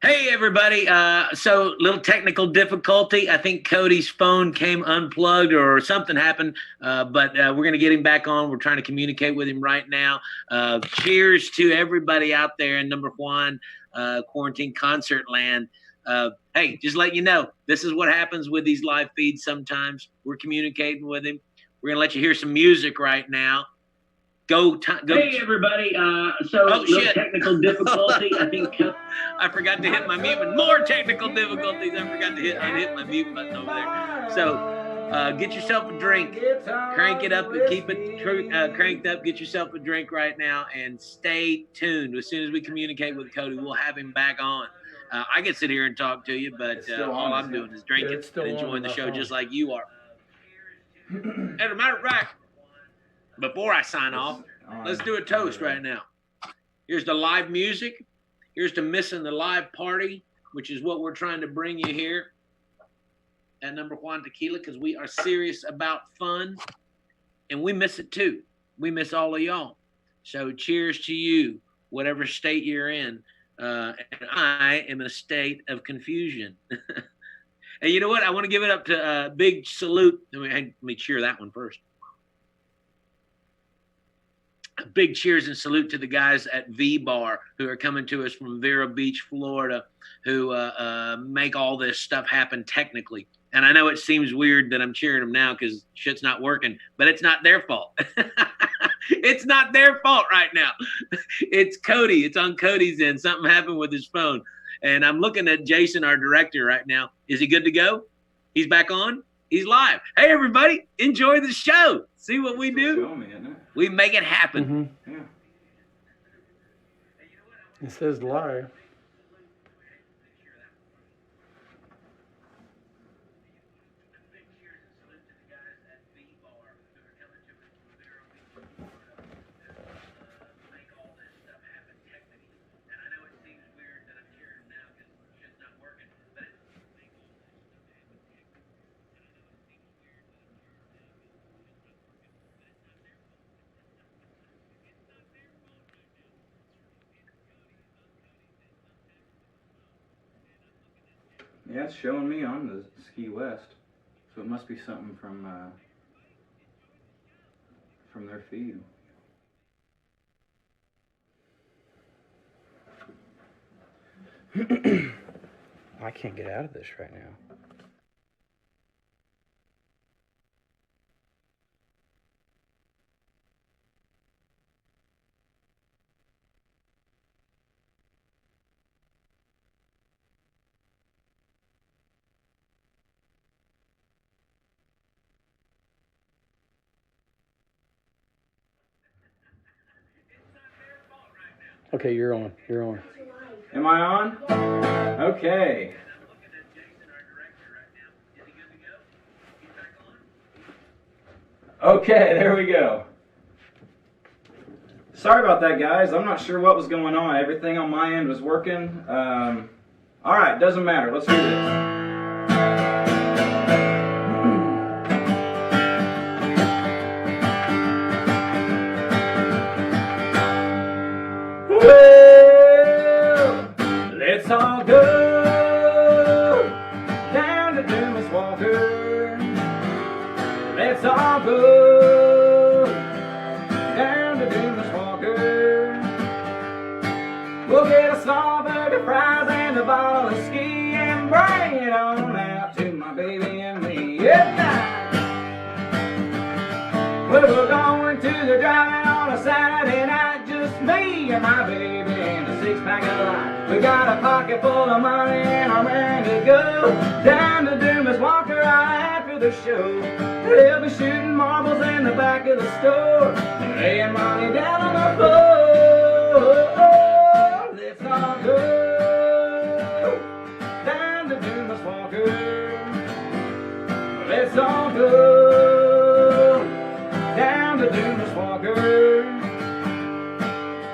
Hey everybody, so little technical difficulty. I think Cody's phone came unplugged or something happened, but we're going to get him back on. We're trying to communicate with him right now. Cheers to everybody out there in number one quarantine concert land. Hey, just let you know, this is what happens with these live feeds sometimes. We're communicating with him. We're going to let you hear some music right now. Go. Hey everybody! Technical difficulty. I think I forgot to hit my mute button. More technical difficulties. I forgot to hit my mute button over there. So get yourself a drink, crank it up, and keep it cranked up. Get yourself a drink right now, and stay tuned. As soon as we communicate with Cody, we'll have him back on. I can sit here and talk to you, but all I'm doing is drinking and enjoying the show just like you are. As a matter of fact, before I sign off, let's do a toast right now. Here's the live music. Here's to missing the live party, which is what we're trying to bring you here at number JUAN Tequila, because we are serious about fun, and we miss it too. We miss all of y'all. So cheers to you, whatever state you're in. And I am in a state of confusion. And you know what? I want to give it up to big salute. Let me cheer that one first. Big cheers and salute to the guys at VBar who are coming to us from Vero Beach, Florida, who make all this stuff happen technically. And I know it seems weird that I'm cheering them now because shit's not working, but it's not their fault. It's not their fault right now. It's Cody. It's on Cody's end. Something happened with his phone. And I'm looking at Jason, our director, right now. Is he good to go? He's back on? He's live. Hey, everybody, enjoy the show. See what we do? Show me, isn't it? We make it happen. Yeah. It says live. Yeah, it's showing me on the Ski West, so it must be something from their feed. I can't get out of this right now. Okay, you're on. You're on. Am I on? Okay. Okay, there we go. Sorry about that, guys. I'm not sure what was going on. Everything on my end was working. All right, doesn't matter. Let's do this. Well, let's all go down to Dumas Walker. Let's all go down to Dumas Walker. We'll get a small burger, fries, and a bottle of ski, and bring it on out to my baby and me at night. Well, we're going to the drive-in on a Saturday night, just me and my baby and a six-pack of light. We got a pocket full of money and I'm ready to go down to Dumas Walker right after the show. They'll be shooting marbles in the back of the store and laying money down on the floor. Let's all go down to Dumas Walker. Let's all go down to Dumas Walker.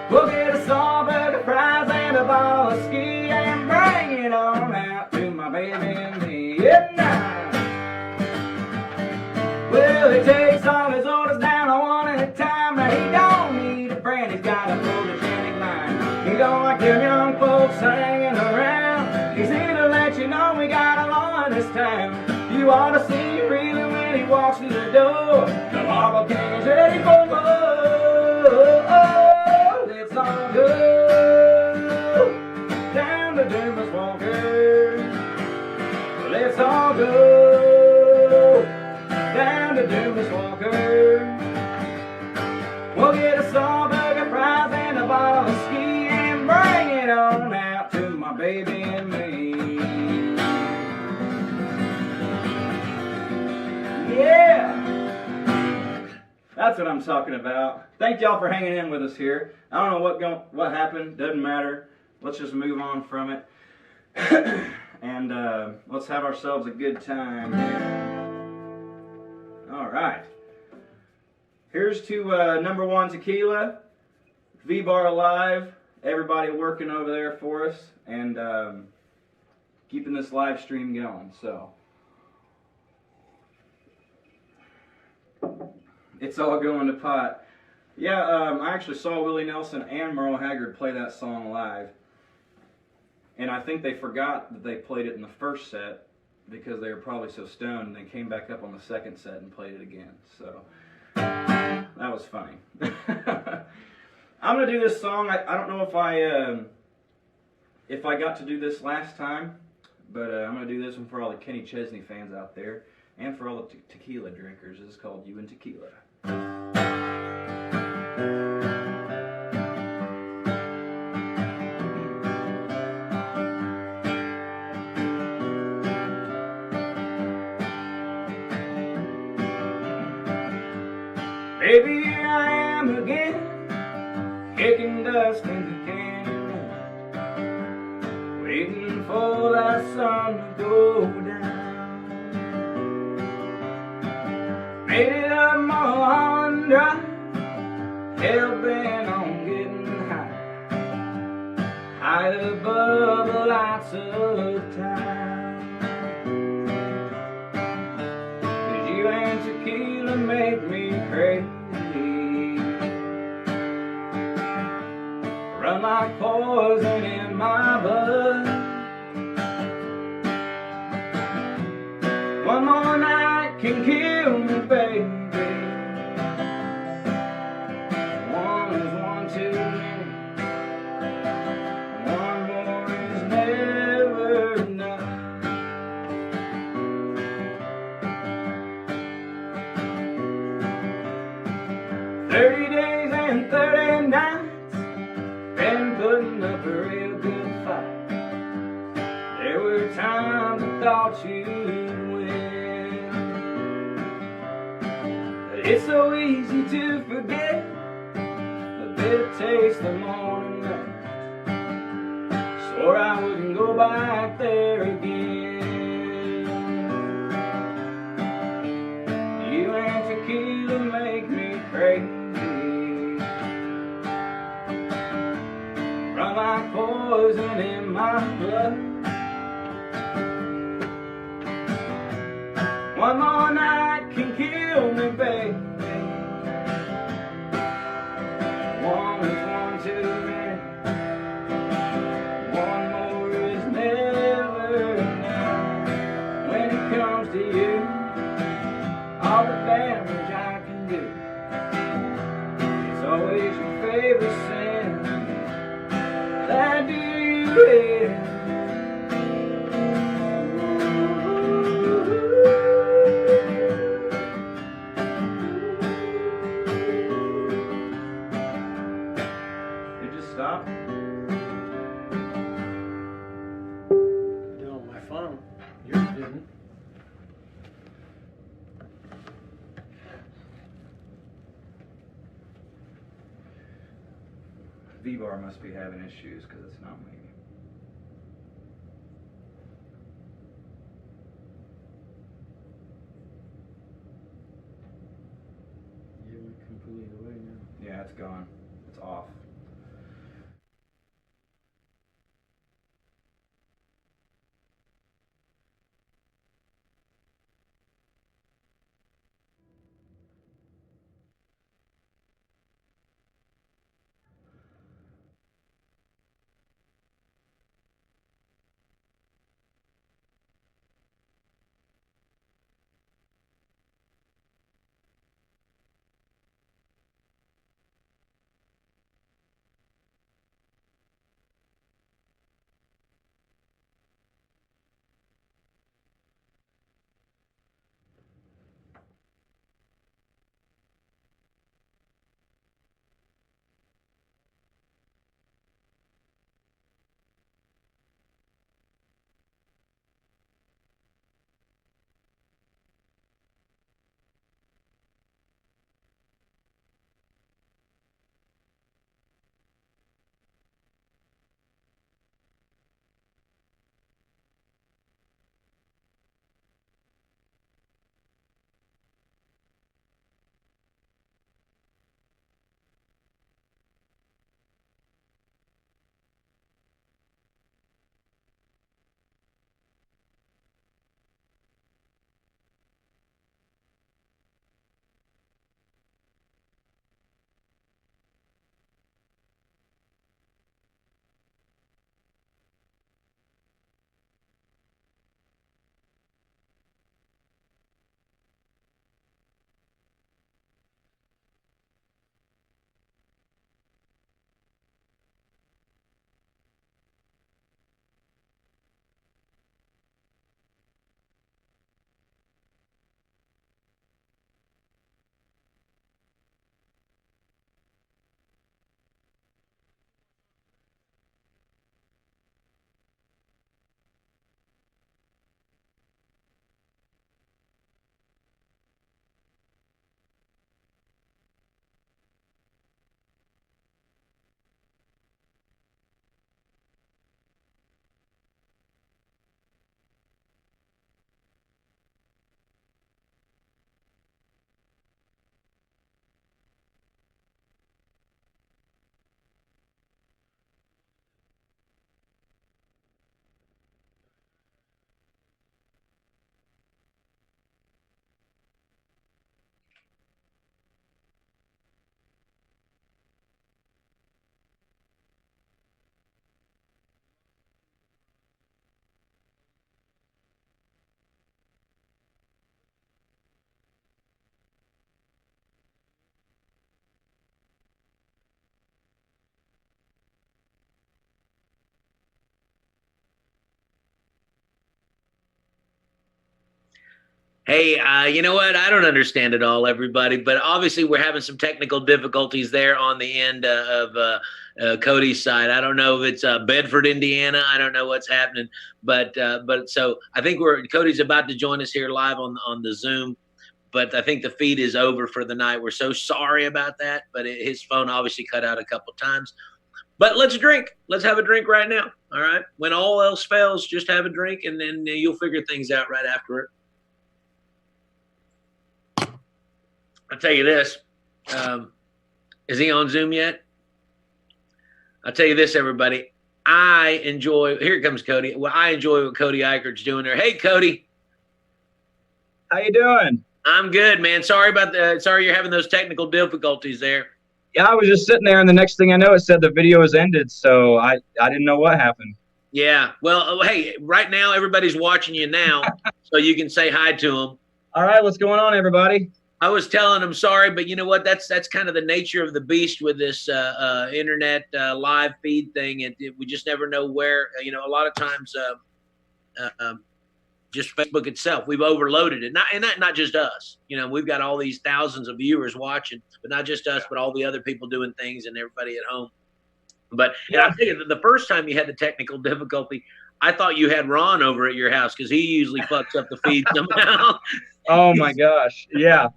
We'll get a Sawburger, fries, and a bottle of ski, and bring it on out to my baby and me at night. Well, he takes all his orders down on one at a time. Now he don't need a friend, he's got a photogenic mind. He don't like them young folks hanging around. He's here to let you know we got a law in this town. You ought to see him really when he walks through the door. The Marble King is ready for more. Let's all go down to Dumas Walker. Let's all go down to Dumas Walker. We'll get a Sawburger, fries, and a bottle of ski, and bring it on out to my baby and me. Yeah! That's what I'm talking about. Thank y'all for hanging in with us here. I don't know what happened. Doesn't matter. Let's just move on from it. And let's have ourselves a good time here. All right. Here's to #1 Tequila, VBar alive, everybody working over there for us, and keeping this live stream going. So it's all going to pot. Yeah, I actually saw Willie Nelson and Merle Haggard play that song live. And I think they forgot that they played it in the first set because they were probably so stoned, and they came back up on the second set and played it again. So that was funny. I'm going to do this song. I don't know if I got to do this last time, but I'm going to do this one for all the Kenny Chesney fans out there and for all the tequila drinkers. This is called JUAN Tequila. Baby, here I am again, kicking dust in the canyon, waiting for that sun to go down. Made it up Mulholland Drive, hell-bent on getting high, high above the lights of town. 'Cause you and tequila make me crazy, run like poison in my blood. One more night can kill me, baby. One is one too many. One more is never enough. "30 days and 30 nights, been putting up a real good fight. There were times I thought you'd win, but it's so easy to forget the bitter taste of morning night. Swore I wouldn't go back there again. You and tequila make me crazy, my blood. One more night can kill me, baby. One is one too many. One more is never enough. When it comes to you, all the damage I can do is always your favorite sin that you hate. It just stopped. Do on my phone. Yours didn't. VBar must be having issues because it's not me. You went completely away now. Yeah, it's gone. It's off. Hey, you know what? I don't understand it all, everybody, but obviously we're having some technical difficulties there on the end of Cody's side. I don't know if it's Bedford, Indiana. I don't know what's happening, but so I think Cody's about to join us here live on the Zoom, but I think the feed is over for the night. We're so sorry about that, but his phone obviously cut out a couple times. But let's drink. Let's have a drink right now. All right. When all else fails, just have a drink, and then you'll figure things out right after it. I'll tell you this. Is he on Zoom yet? I'll tell you this, everybody. I enjoy. Here comes Cody. Well, I enjoy what Cody Ikerd's doing there. Hey, Cody. How you doing? I'm good, man. Sorry you're having those technical difficulties there. Yeah, I was just sitting there, and the next thing I know, it said the video has ended, so I didn't know what happened. Yeah. Well, hey, right now everybody's watching you now, so you can say hi to them. All right, what's going on, everybody? I was telling them sorry, but you know what? That's kind of the nature of the beast with this internet live feed thing, and we just never know where. You know, a lot of times, just Facebook itself, we've overloaded it. Not just us. You know, we've got all these thousands of viewers watching, but not just us, but all the other people doing things and everybody at home. But yeah, I'll tell you, the first time you had the technical difficulty, I thought you had Ron over at your house because he usually fucks up the feed somehow. Oh my gosh, yeah.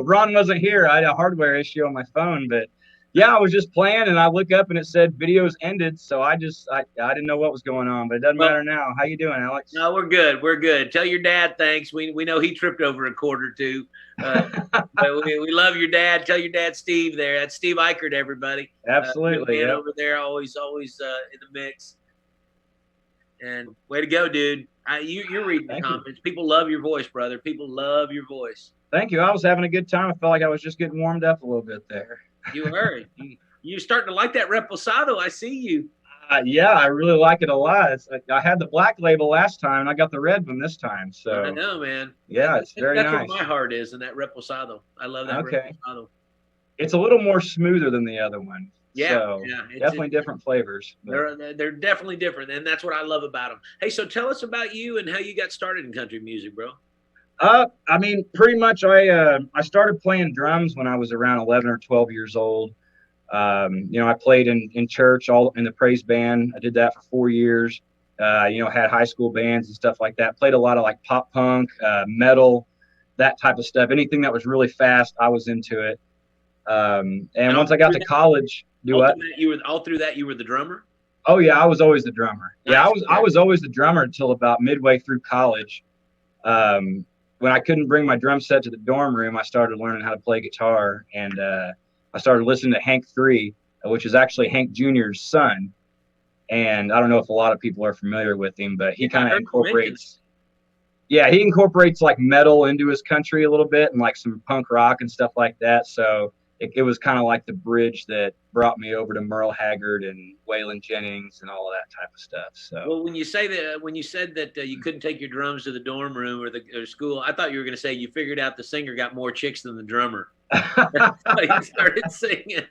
Ron wasn't here. I had a hardware issue on my phone, but yeah, I was just playing and I look up and it said videos ended. So I didn't know what was going on, but it doesn't matter now. How you doing, Alex? No, we're good. We're good. Tell your dad thanks. We know he tripped over a cord or two. But we love your dad. Tell your dad Steve there. That's Steve Ikerd, everybody. Absolutely. Man over there, always in the mix. And way to go, dude. You're reading the comments. People love your voice, brother. People love your voice. Thank you. I was having a good time. I felt like I was just getting warmed up a little bit there. You were. You're starting to like that reposado. I see you. Yeah, I really like it a lot. I had the black label last time, and I got the red one this time. So I know, man. Yeah, it's very nice. That's where my heart is in that reposado. I love that reposado. It's a little more smoother than the other one. Yeah, so definitely different flavors. They're definitely different, and that's what I love about them. Hey, so tell us about you and how you got started in country music, bro. I mean, pretty much I started playing drums when I was around 11 or 12 years old. You know, I played in church, all in the praise band. I did that for 4 years. You know, had high school bands and stuff like that. Played a lot of like pop punk, metal, that type of stuff. Anything that was really fast, I was into it. And once I got to college, all through that you were the drummer? Oh yeah, I was always the drummer. Nice. Yeah, I was always the drummer until about midway through college. When I couldn't bring my drum set to the dorm room, I started learning how to play guitar, and I started listening to Hank 3, which is actually Hank Jr.'s son. And I don't know if a lot of people are familiar with him, but he kind of incorporates like metal into his country a little bit, and like some punk rock and stuff like that. So it was kind of like the bridge that brought me over to Merle Haggard and Waylon Jennings and all of that type of stuff. So, well, when you said that you couldn't take your drums to the dorm room or school, I thought you were going to say you figured out the singer got more chicks than the drummer. That's why you started singing.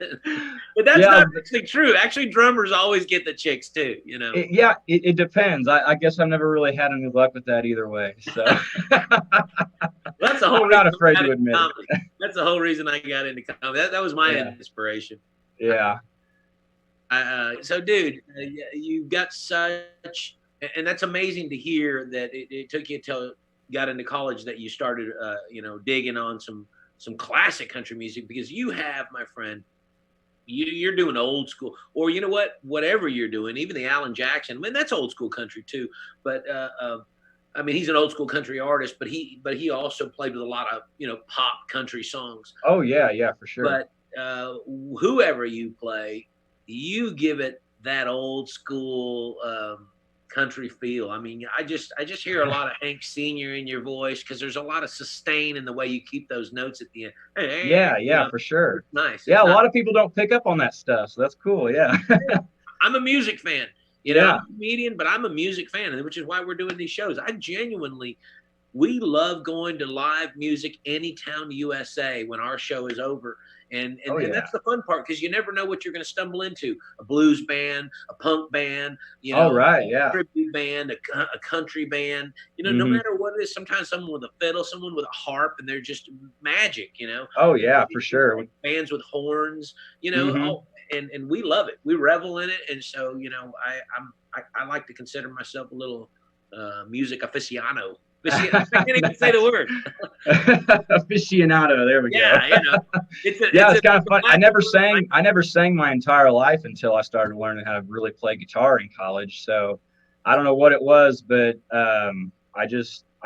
But that's not actually true. Actually, drummers always get the chicks too, you know. It depends. I guess I've never really had any luck with that either way. So that's the whole. I'm not afraid to admit it. That's the whole reason I got into comedy. That was my inspiration. Yeah. So, dude, you got such, and that's amazing to hear that it took you till you got into college that you started, digging on some classic country music, because you have, my friend, you're doing old school, or you know what, whatever you're doing, even the Alan Jackson, I mean, that's old school country too. But I mean, he's an old school country artist, but he also played with a lot of pop country songs. Oh yeah, for sure. But whoever you play, you give it that old school country feel. I mean, I just hear a lot of Hank Sr. in your voice, because there's a lot of sustain in the way you keep those notes at the end. Yeah, for sure. Nice. Yeah, a lot of people don't pick up on that stuff, so that's cool. Yeah. I'm a music fan. I'm a comedian, but I'm a music fan, which is why we're doing these shows. We love going to live music Anytown USA when our show is over. And that's the fun part, because you never know what you're going to stumble into. A blues band, a punk band, a tribute band, a country band. No matter what it is, sometimes someone with a fiddle, someone with a harp, and they're just magic, Oh, yeah, for sure. Bands with horns, and we love it. We revel in it. And so, I like to consider myself a little music aficionado. I can't even say the word. Aficionado. There we go. Yeah, it's kind of fun. I never sang my entire life until I started learning how to really play guitar in college. So I don't know what it was, but I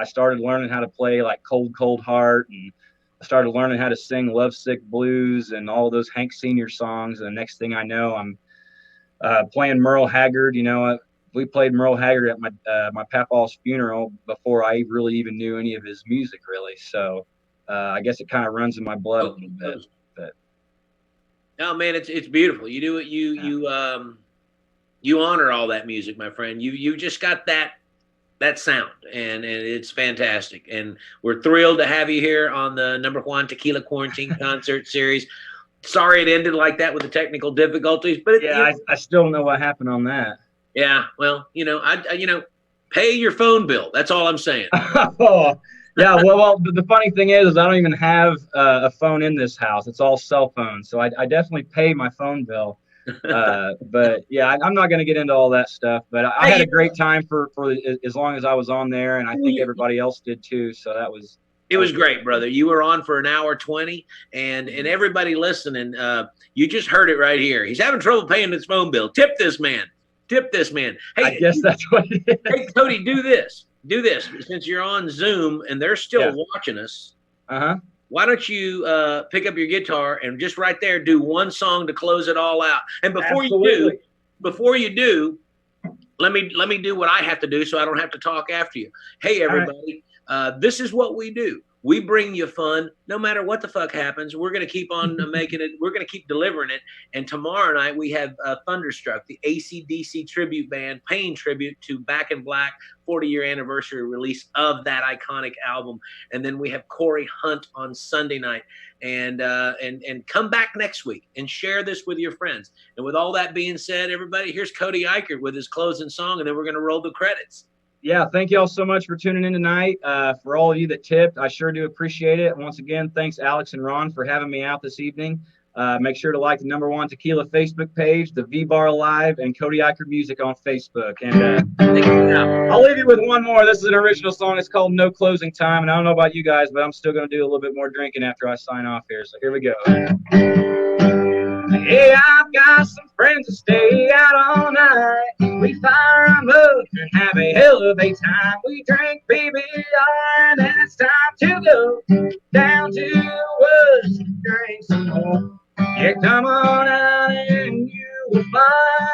started learning how to play like Cold Cold Heart, and I started learning how to sing Lovesick Blues and all those Hank Sr. songs. And the next thing I know, I'm playing Merle Haggard. We played Merle Haggard at my papaw's funeral before I really even knew any of his music, really. So I guess it kind of runs in my blood a little bit. But no, man, it's beautiful. You do it. You honor all that music, my friend. You just got that sound, and it's fantastic. And we're thrilled to have you here on the number JUAN Tequila Quarantine Concert Series. Sorry it ended like that with the technical difficulties, but I still don't know what happened on that. Yeah, well, I pay your phone bill. That's all I'm saying. Oh, yeah. Well, the funny thing is I don't even have a phone in this house. It's all cell phones, so I definitely pay my phone bill. But yeah, I'm not going to get into all that stuff. But I had a great time for as long as I was on there, and I think everybody else did too. So it was great, brother. You were on for an hour 20, and everybody listening, you just heard it right here. He's having trouble paying his phone bill. Tip this man. Hey, I guess that's what it is. Hey, Cody, do this. Since you're on Zoom and they're still watching us. Why don't you pick up your guitar and just right there do one song to close it all out? And before you do, let me do what I have to do so I don't have to talk after you. Hey, everybody, this is what we do. We bring you fun no matter what the fuck happens. We're going to keep on making it. We're going to keep delivering it. And tomorrow night we have Thunderstruck, the AC/DC tribute band, paying tribute to Back in Black 40-year anniversary release of that iconic album. And then we have Corey Hunt on Sunday night. And come back next week and share this with your friends. And with all that being said, everybody, here's Cody Ikerd with his closing song, and then we're going to roll the credits. Yeah, thank you all so much for tuning in tonight. For all of you that tipped, I sure do appreciate it. Once again, thanks Alex and Ron for having me out this evening. Make sure to like the number JUAN Tequila Facebook page, the VBar Live, and Cody Ikerd Music on Facebook. And I'll leave you with one more. This is an original song. It's called No Closing Time. And I don't know about you guys, but I'm still going to do a little bit more drinking after I sign off here. So here we go. Hey, I've got some friends that stay out all night. We fire them up and have a hell of a time. We drink VBar and then it's time to go down to the woods to drink some more. Yeah, come on out and you will find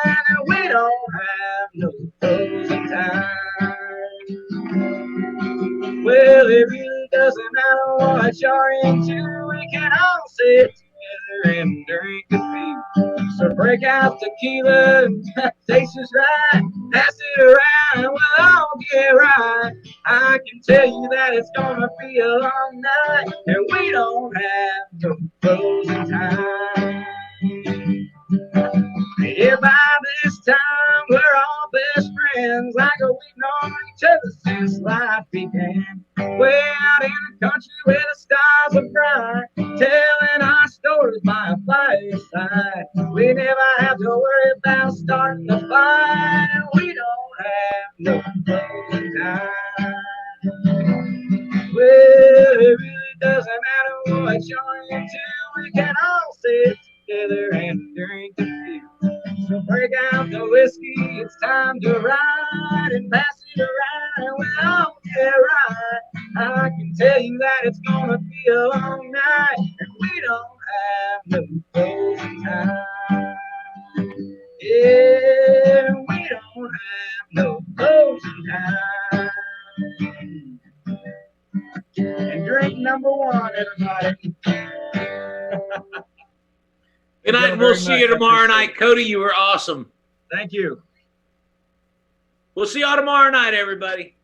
that we don't have no closing time. Well, it really doesn't matter what you're into. We can all sit together and drink a few. So break out tequila and taste is right. Pass it around, we'll all get right. I can tell you that it's gonna be a long night, and we don't have no closing time. Yeah, by this time we're all best friends, like we've known each other since life began. Way out in the country where the stars are bright, telling our stories by a fireside. We never have to worry about starting the fight, and we don't have no closing time. Well, it really doesn't matter what you're into, we can all sit together and drink a few. So break out the whiskey, it's time to ride, and pass it around, we'll all get right. I can tell you that it's gonna be a long night, and we don't have no closing time. Yeah, we don't have no closing time. And drink number one, everybody. Good night, and we'll see you tomorrow night. Cody, you were awesome. Thank you. We'll see y'all tomorrow night, everybody.